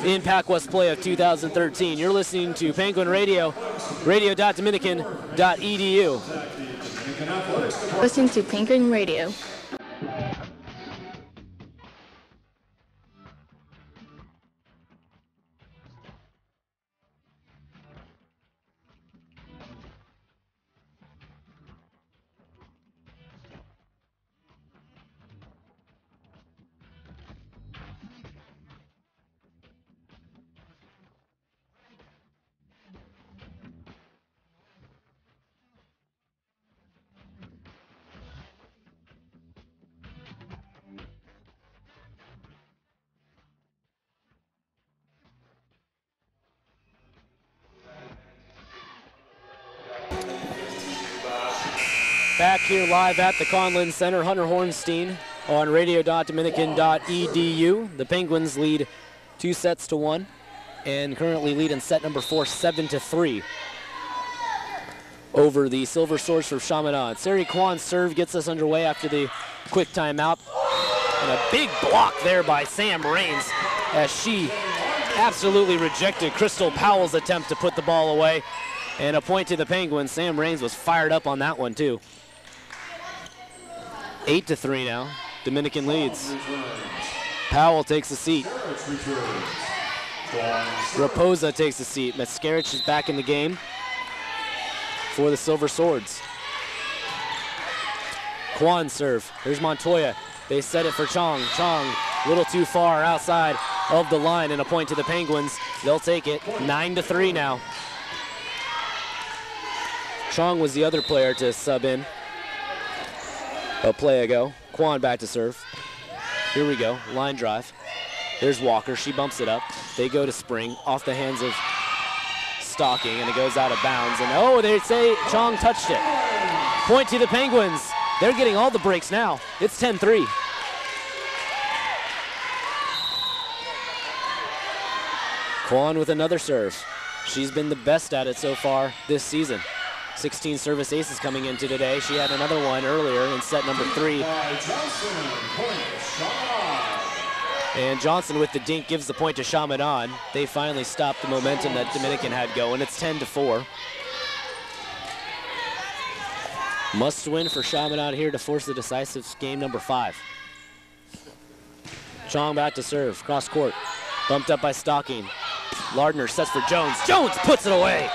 in PacWest play of 2013. You're listening to Penguin Radio, radio.dominican.edu. Listen to Penguin Radio. Back here live at the Conlin Center, Hunter Hornstein on radio.dominican.edu. The Penguins lead 2-1 and currently lead in set number 4, 7-3 over the Silver Swords from Chaminade. Sari Kwan's serve gets us underway after the quick timeout. And a big block there by Sam Raines as she absolutely rejected Crystal Powell's attempt to put the ball away. And a point to the Penguins. Sam Raines was fired up on that one too. 8-3 now. Dominican leads. Powell takes a seat. Raposa takes a seat. Mascarich is back in the game for the Silver Swords. Kwan serve. Here's Montoya. They set it for Chong. Chong, a little too far outside of the line, and a point to the Penguins. They'll take it. 9-3 now. Chong was the other player to sub in a play ago. Kwan back to serve. Here we go, line drive. There's Walker, she bumps it up. They go to Spring, off the hands of Stocking, and it goes out of bounds. And oh, they say Chong touched it. Point to the Penguins. They're getting all the breaks now. It's 10-3. Kwan with another serve. She's been the best at it so far this season. 16 service aces coming into today. She had another one earlier in set number 3. And Johnson with the dink gives the point to Chaminade. They finally stopped the momentum that Dominican had going. It's 10-4. Must win for Chaminade here to force the decisive game number 5. Chong back to serve, cross court. Bumped up by Stocking. Lardner sets for Jones. Jones puts it away.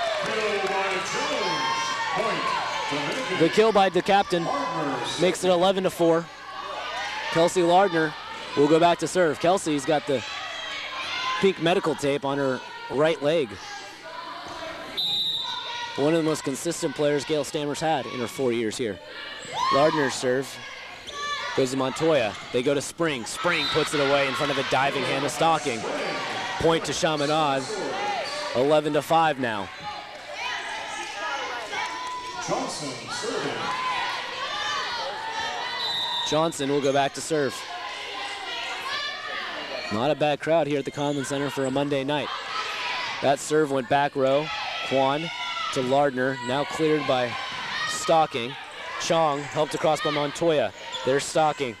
The kill by the captain makes it 11-4. Kelsey Lardner will go back to serve. Kelsey's got the pink medical tape on her right leg. One of the most consistent players Gail Stammers had in her 4 years here. Lardner's serve goes to Montoya. They go to Spring. Spring puts it away in front of a diving hand of Stocking. Point to Chaminade. 11-5 now. Johnson serving. Johnson will go back to serve. Not a bad crowd here at the Conlin Center for a Monday night. That serve went back row. Kwan to Lardner, now cleared by Stocking. Chong helped across by Montoya. There's Stocking.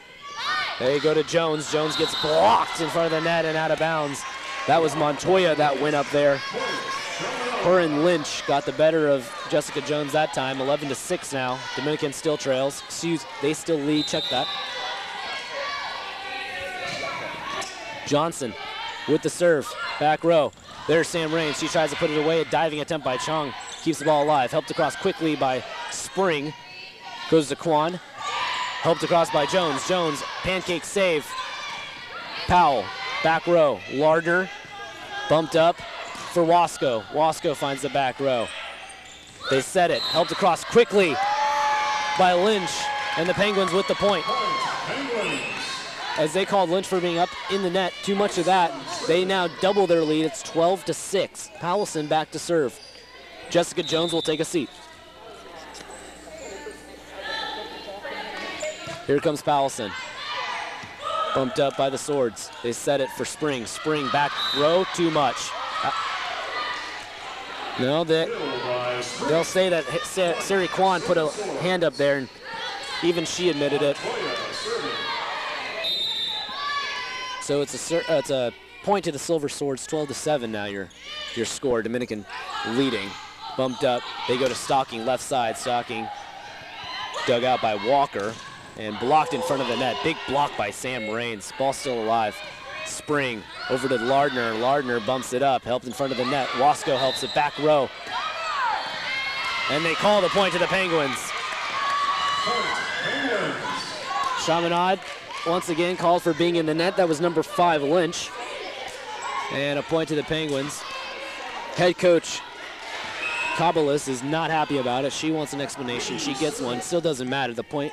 They go to Jones. Jones gets blocked in front of the net and out of bounds. That was Montoya that went up there. Her and Lynch got the better of Jessica Jones that time. 11-6 now. Dominican still trails. They still lead. Check that. Johnson with the serve. Back row. There's Sam Raines. She tries to put it away. A diving attempt by Chong. Keeps the ball alive. Helped across quickly by Spring. Goes to Kwan. Helped across by Jones. Jones, pancake save. Powell, back row. Lardner, bumped up for Wasco. Wasco finds the back row. They set it. Helped across quickly by Lynch. And the Penguins with the point. As they called Lynch for being up in the net, too much of that. They now double their lead. It's 12-6. Powelson back to serve. Jessica Jones will take a seat. Here comes Powelson. Bumped up by the Swords. They set it for Spring. Spring back row, too much. No, they'll say that Sari Kwan put a hand up there and Even she admitted it. So it's a point to the Silver Swords, 12-7 now your score. Dominican leading. Bumped up, they go to Stocking, left side. Stocking dug out by Walker and blocked in front of the net. Big block by Sam Raines. Ball still alive. Spring over to Lardner. Lardner bumps it up, helped in front of the net. Wasco helps it back row. And they call the point to the Penguins. Chaminade once again called for being in the net. That was number 5, Lynch. And a point to the Penguins. Head coach Kabalis is not happy about it. She wants an explanation. She gets one. Still doesn't matter. The point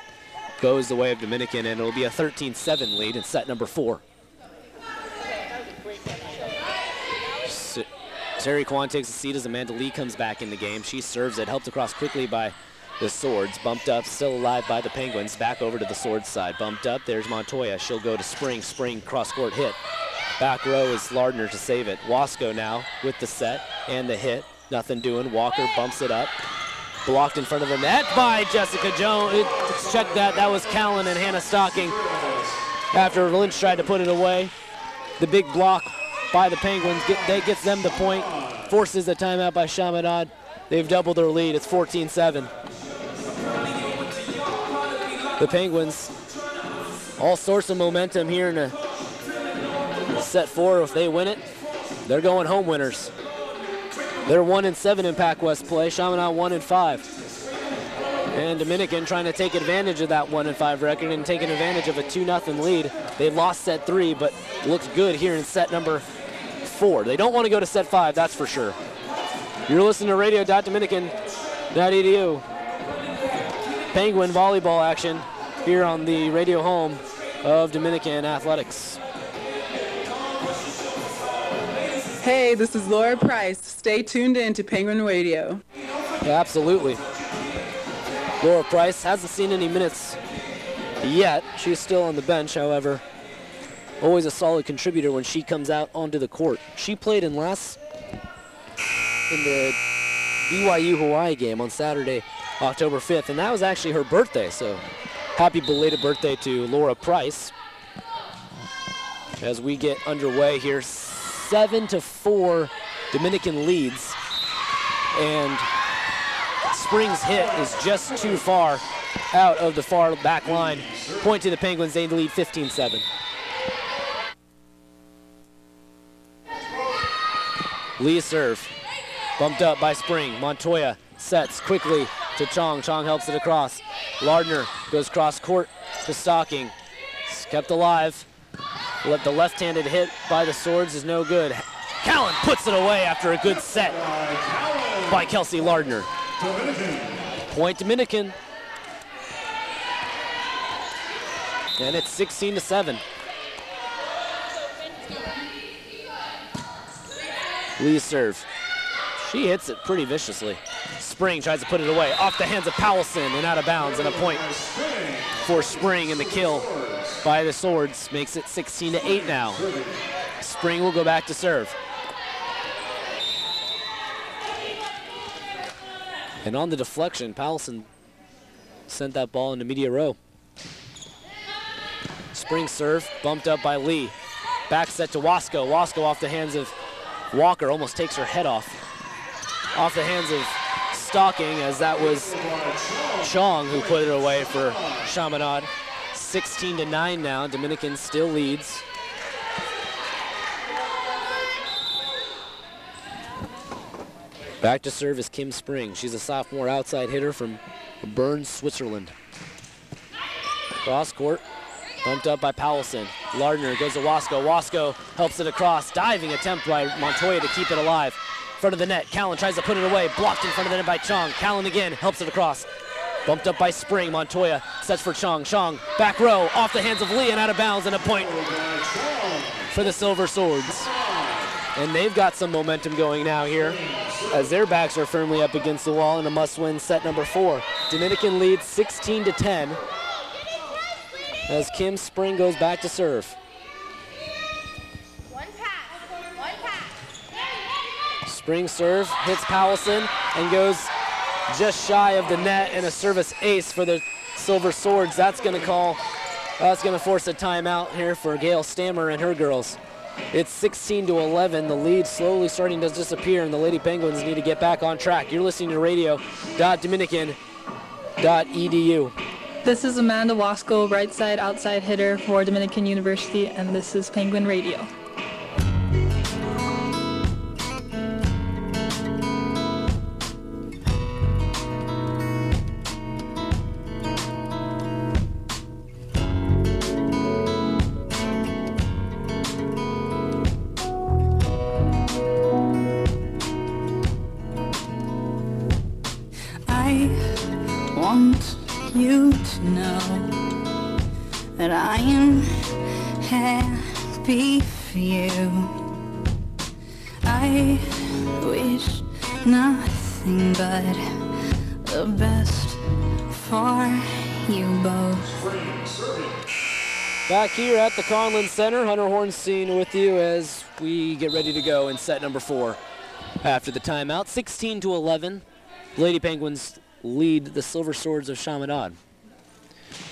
goes the way of Dominican, and it'll be a 13-7 lead in set number 4. Terry Kwan takes a seat as Amanda Lee comes back in the game. She serves it, helped across quickly by the Swords. Bumped up, still alive by the Penguins. Back over to the Swords side. Bumped up, there's Montoya. She'll go to Spring. Spring cross-court hit. Back row is Lardner to save it. Wasco now with the set and the hit. Nothing doing. Walker bumps it up. Blocked in front of the net by Jessica Jones. Check that. That was Callan and Hannah Stocking. After Lynch tried to put it away. The big block by the Penguins gets them the point. Forces a timeout by Chaminade. They've doubled their lead. It's 14-7. The Penguins, all sorts of momentum here in set 4. If they win it, they're going home winners. They're 1-7 in Pac-West play. Chaminade 1-5. And Dominican trying to take advantage of that 1-5 record and taking advantage of a 2-0 lead. They lost set 3, but looked good here in set number 4. They don't want to go to set 5, that's for sure. You're listening to radio.dominican.edu. Penguin volleyball action here on the radio home of Dominican Athletics. Hey, this is Laura Price. Stay tuned in to Penguin Radio. Yeah, absolutely. Laura Price hasn't seen any minutes yet. She's still on the bench, however. Always a solid contributor when she comes out onto the court. She played in the BYU-Hawaii game on Saturday, October 5th, and that was actually her birthday, so happy belated birthday to Laura Price. As we get underway here, 7-4 Dominican leads, and Spring's hit is just too far out of the far back line. Point to the Penguins, they lead 15-7. Lee serve, bumped up by Spring. Montoya sets quickly to Chong. Chong helps it across. Lardner goes cross court to Stocking. It's kept alive. The left-handed hit by the Swords is no good. Callan puts it away after a good set by Kelsey Lardner. Point Dominican. And it's 16-7. Lee's serve. She hits it pretty viciously. Spring tries to put it away. Off the hands of Powelson and out of bounds, and a point for Spring, and the kill by the Swords makes it 16-8 now. Spring will go back to serve. And on the deflection, Powelson sent that ball into media row. Spring serve, bumped up by Lee. Back set to Wasco. Wasco off the hands of Walker, almost takes her head off. Off the hands of Stocking, as that was Chong who put it away for Chaminade. 16-9 now, Dominican still leads. Back to serve is Kim Spring. She's a sophomore outside hitter from Bern, Switzerland. Cross court, bumped up by Powelson. Lardner goes to Wasco. Wasco helps it across. Diving attempt by Montoya to keep it alive. Front of the net, Callan tries to put it away. Blocked in front of the net by Chong. Callan again helps it across. Bumped up by Spring. Montoya sets for Chong. Chong, back row, off the hands of Lee and out of bounds, and a point for the Silver Swords. And they've got some momentum going now here as their backs are firmly up against the wall in a must-win set number 4. Dominican leads 16-10 as Kim Spring goes back to serve. Spring serve, hits Powelson and goes just shy of the net, and a service ace for the Silver Swords. That's going to force a timeout here for Gail Stammer and her girls. It's 16-11. The lead slowly starting to disappear, and the Lady Penguins need to get back on track. You're listening to radio.dominican.edu. This is Amanda Wasco, right side outside hitter for Dominican University, and this is Penguin Radio. You to know that I am happy for you. I wish nothing but the best for you both. Back here at the Conlin Center, Hunter Hornstein with you as we get ready to go in set number 4 after the timeout. 16-11. Lady Penguins lead the Silver Swords of Chaminade.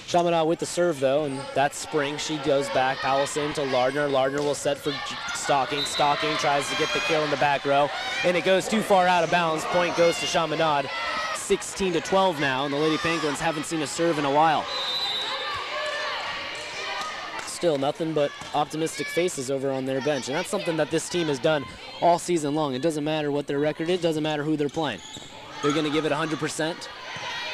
Chaminade with the serve, though, and that's Spring. She goes back. Powelson to Lardner. Lardner will set for Stocking. Stocking tries to get the kill in the back row, and it goes too far out of bounds. Point goes to Chaminade. 16-12 now, and the Lady Penguins haven't seen a serve in a while. Still nothing but optimistic faces over on their bench, and that's something that this team has done all season long. It doesn't matter what their record is, doesn't matter who they're playing. They're going to give it 100%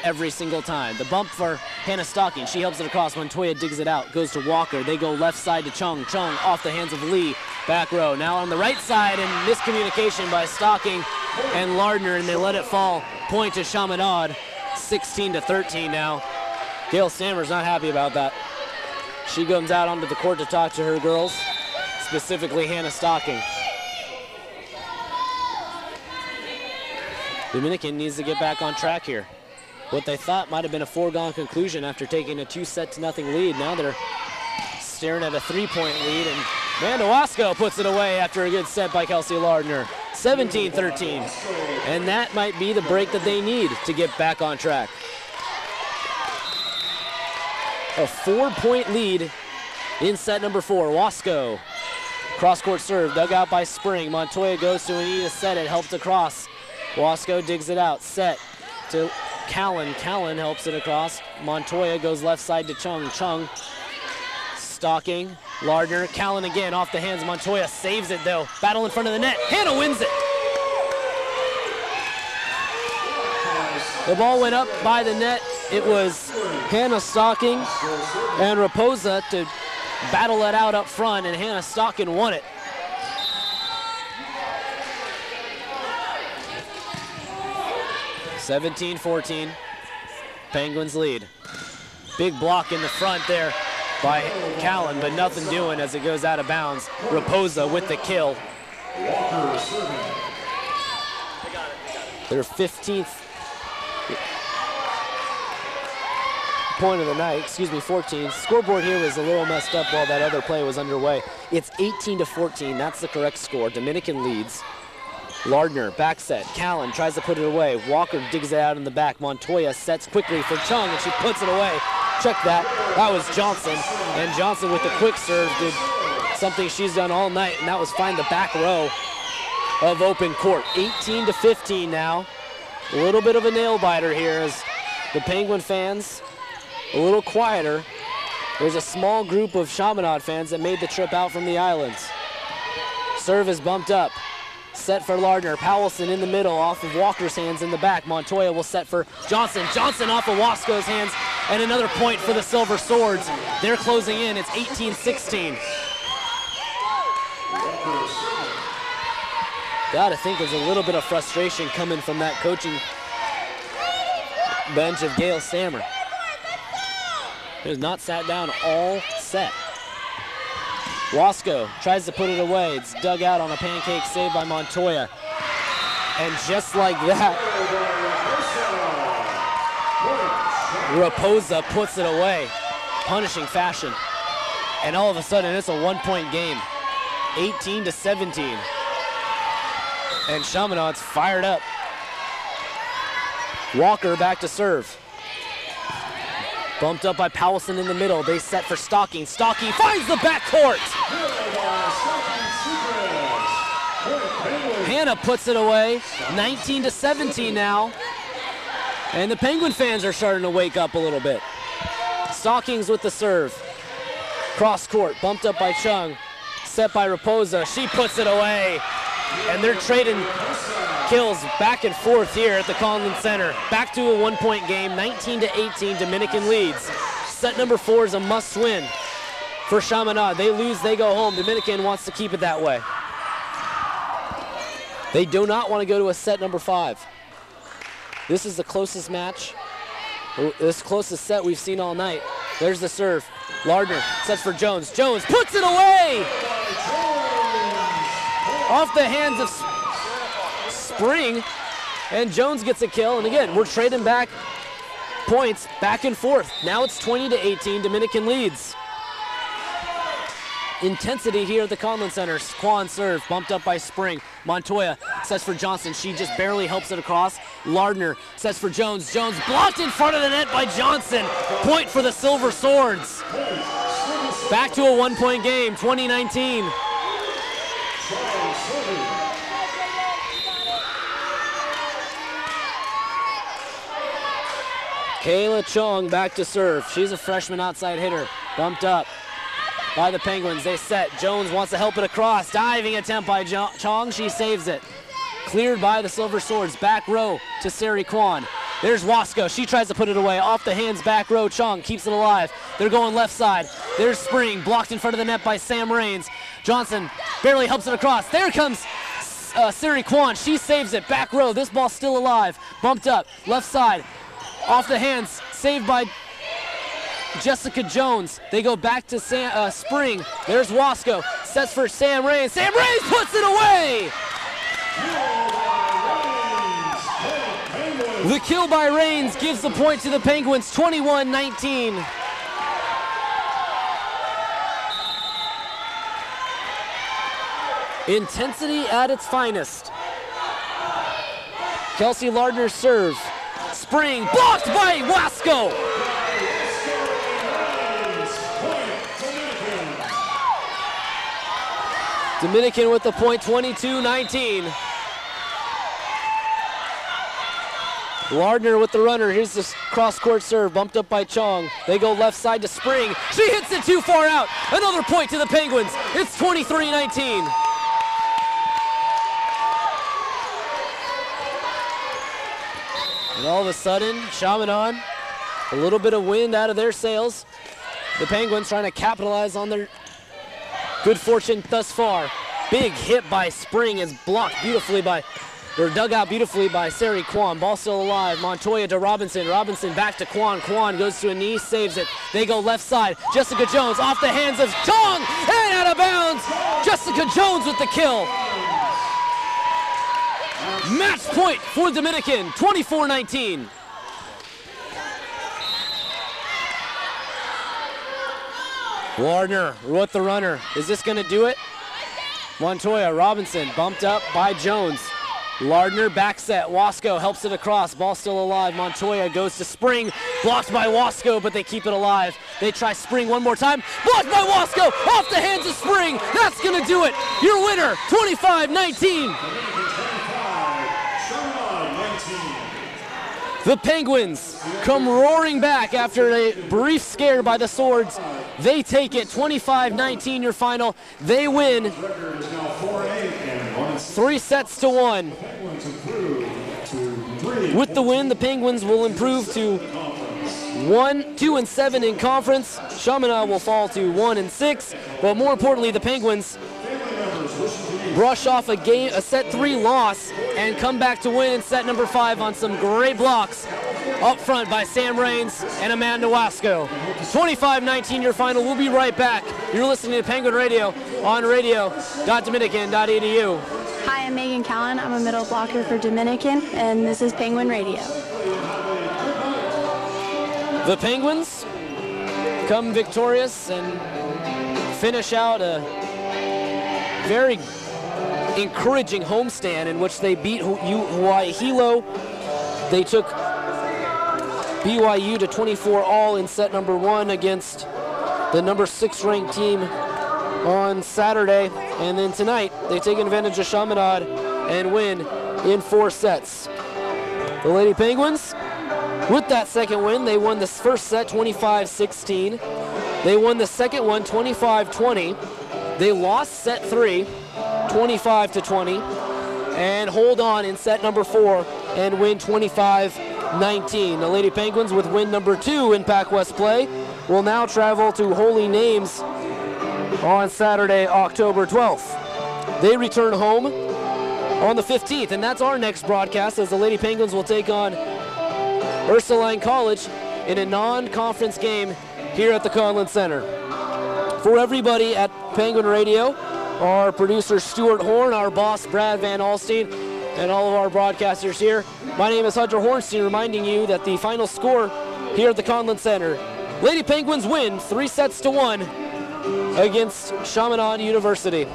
every single time. The bump for Hannah Stocking. She helps it across. Montoya digs it out. Goes to Walker. They go left side to Chung. Chung off the hands of Lee. Back row. Now on the right side, and miscommunication by Stocking and Lardner, and they let it fall. Point to Chaminade. 16-13 now. Gail Stammer's not happy about that. She comes out onto the court to talk to her girls, specifically Hannah Stocking. Dominican needs to get back on track here. What they thought might have been a foregone conclusion after taking a 2-0 lead. Now they're staring at a 3-point lead, and Amanda Wasco puts it away after a good set by Kelsey Lardner. 17-13, and that might be the break that they need to get back on track. A 4-point lead in set number 4. Wasco, cross-court serve, dug out by Spring. Montoya goes to Anita, set it, helped across. Wasco digs it out, set to Callan. Callan helps it across. Montoya goes left side to Chung. Chung, Stocking, Lardner, Callan again off the hands. Montoya saves it though. Battle in front of the net. Hannah wins it. The ball went up by the net. It was Hannah Stocking and Raposa to battle it out up front, and Hannah Stocking won it. (17-14), Penguins lead. Big block in the front there by Callan, but nothing doing as it goes out of bounds. Raposa with the kill. Their 15th point of the night, 14th. Scoreboard here was a little messed up while that other play was underway. It's 18-14, that's the correct score. Dominican leads. Lardner, back set. Callan tries to put it away. Walker digs it out in the back. Montoya sets quickly for Chung, and she puts it away. Check that. That was Johnson. And Johnson with the quick serve did something she's done all night, and that was find the back row of open court. 18-15 now. A little bit of a nail biter here as the Penguin fans a little quieter. There's a small group of Chaminade fans that made the trip out from the islands. Serve is bumped up. Set for Lardner. Powelson in the middle off of Walker's hands in the back. Montoya will set for Johnson. Johnson off of Wasco's hands, and another point for the Silver Swords. They're closing in. It's 18-16. Gotta think there's a little bit of frustration coming from that coaching bench of Gail Stammer, who's not sat down all set. Wasco tries to put it away. It's dug out on a pancake save by Montoya. And just like that, Raposa puts it away. Punishing fashion. And all of a sudden, it's a 1-point game. 18-17. And Chaminade's fired up. Walker back to serve. Bumped up by Powelson in the middle. They set for Stocking. Stocking finds the backcourt. Hannah puts it away. 19-17 now. And the Penguin fans are starting to wake up a little bit. Stockings with the serve. Cross court, bumped up by Chung. Set by Raposa. She puts it away. And they're trading kills back and forth here at the Conlon Center. Back to a one-point game, 19-18, Dominican leads. Set number 4 is a must-win for Chaminade. They lose, they go home. Dominican wants to keep it that way. They do not want to go to a set number 5. This is the closest match, this closest set we've seen all night. There's the serve. Lardner sets for Jones. Jones puts it away! Off the hands of Spring, and Jones gets a kill. And again, we're trading back points back and forth. Now it's 20-18, Dominican leads. Intensity here at the Conlon Center. Quan serve, bumped up by Spring. Montoya sets for Johnson. She just barely helps it across. Lardner sets for Jones. Jones blocked in front of the net by Johnson. Point for the Silver Swords. Back to a one-point game, 20-19. Kayla Chong back to serve. She's a freshman outside hitter. Bumped up by the Penguins. They set. Jones wants to help it across. Diving attempt by Chong. She saves it. Cleared by the Silver Swords. Back row to Sari Kwan. There's Wasco. She tries to put it away. Off the hands, back row. Chong keeps it alive. They're going left side. There's Spring. Blocked in front of the net by Sam Raines. Johnson barely helps it across. There comes Sari Kwan. She saves it. Back row. This ball's still alive. Bumped up. Left side. Off the hands. Saved by Jessica Jones. They go back to Spring. There's Wasco. Sets for Sam Raines. Sam Raines puts it away! The kill by Raines gives the point to the Penguins, 21-19. Intensity at its finest. Kelsey Lardner serve. Spring blocked by Wasco. Dominican with the point, 22-19. Lardner with the runner. Here's the cross-court serve, bumped up by Chong. They go left side to Spring. She hits it too far out. Another point to the Penguins. It's 23-19. And all of a sudden, Chaminade, a little bit of wind out of their sails. The Penguins trying to capitalize on their good fortune thus far. Big hit by Spring is blocked beautifully by, or dug out beautifully by Sari Kwan. Ball still alive. Montoya to Robinson. Robinson back to Kwan. Kwan goes to a knee, saves it. They go left side. Jessica Jones off the hands of Chong and out of bounds. Jessica Jones with the kill. Match point for Dominican, 24-19. Lardner with the runner. Is this going to do it? Montoya, Robinson bumped up by Jones. Lardner back set. Wasco helps it across. Ball still alive. Montoya goes to Spring. Blocked by Wasco, but they keep it alive. They try Spring one more time. Blocked by Wasco. Off the hands of Spring. That's going to do it. Your winner, 25-19. The Penguins come roaring back after a brief scare by the Swords. They take it, 25-19 your final. They win 3-1. With the win, the Penguins will improve to 2-7 in conference. Chaminade will fall to 1-6. But more importantly, the Penguins brush off a set 3 loss and come back to win in set number 5 on some great blocks up front by Sam Raines and Amanda Wasco. 25-19 your final. We'll be right back. You're listening to Penguin Radio on radio.dominican.edu. Hi, I'm Megan Callan. I'm a middle blocker for Dominican, and this is Penguin Radio. The Penguins come victorious and finish out a very encouraging homestand in which they beat Hawaii Hilo. They took BYU to 24 all in set number 1 against the number 6 ranked team on Saturday. And then tonight, they take advantage of Chaminade and win in 4 sets. The Lady Penguins, with that second win, they won the first set 25-16. They won the second one 25-20. They lost set 3 25-20 and hold on in set number 4 and win 25-19. The Lady Penguins, with win number 2 in Pac West play, will now travel to Holy Names on Saturday, October 12th. They return home on the 15th, and that's our next broadcast, as the Lady Penguins will take on Ursuline College in a non-conference game here at the Conlon Center. For everybody at Penguin Radio, our producer Stuart Horn, our boss Brad Van Alstine, and all of our broadcasters here, my name is Hunter Hornstein, reminding you that the final score here at the Conlon Center, Lady Penguins win 3-1 against Chaminade University.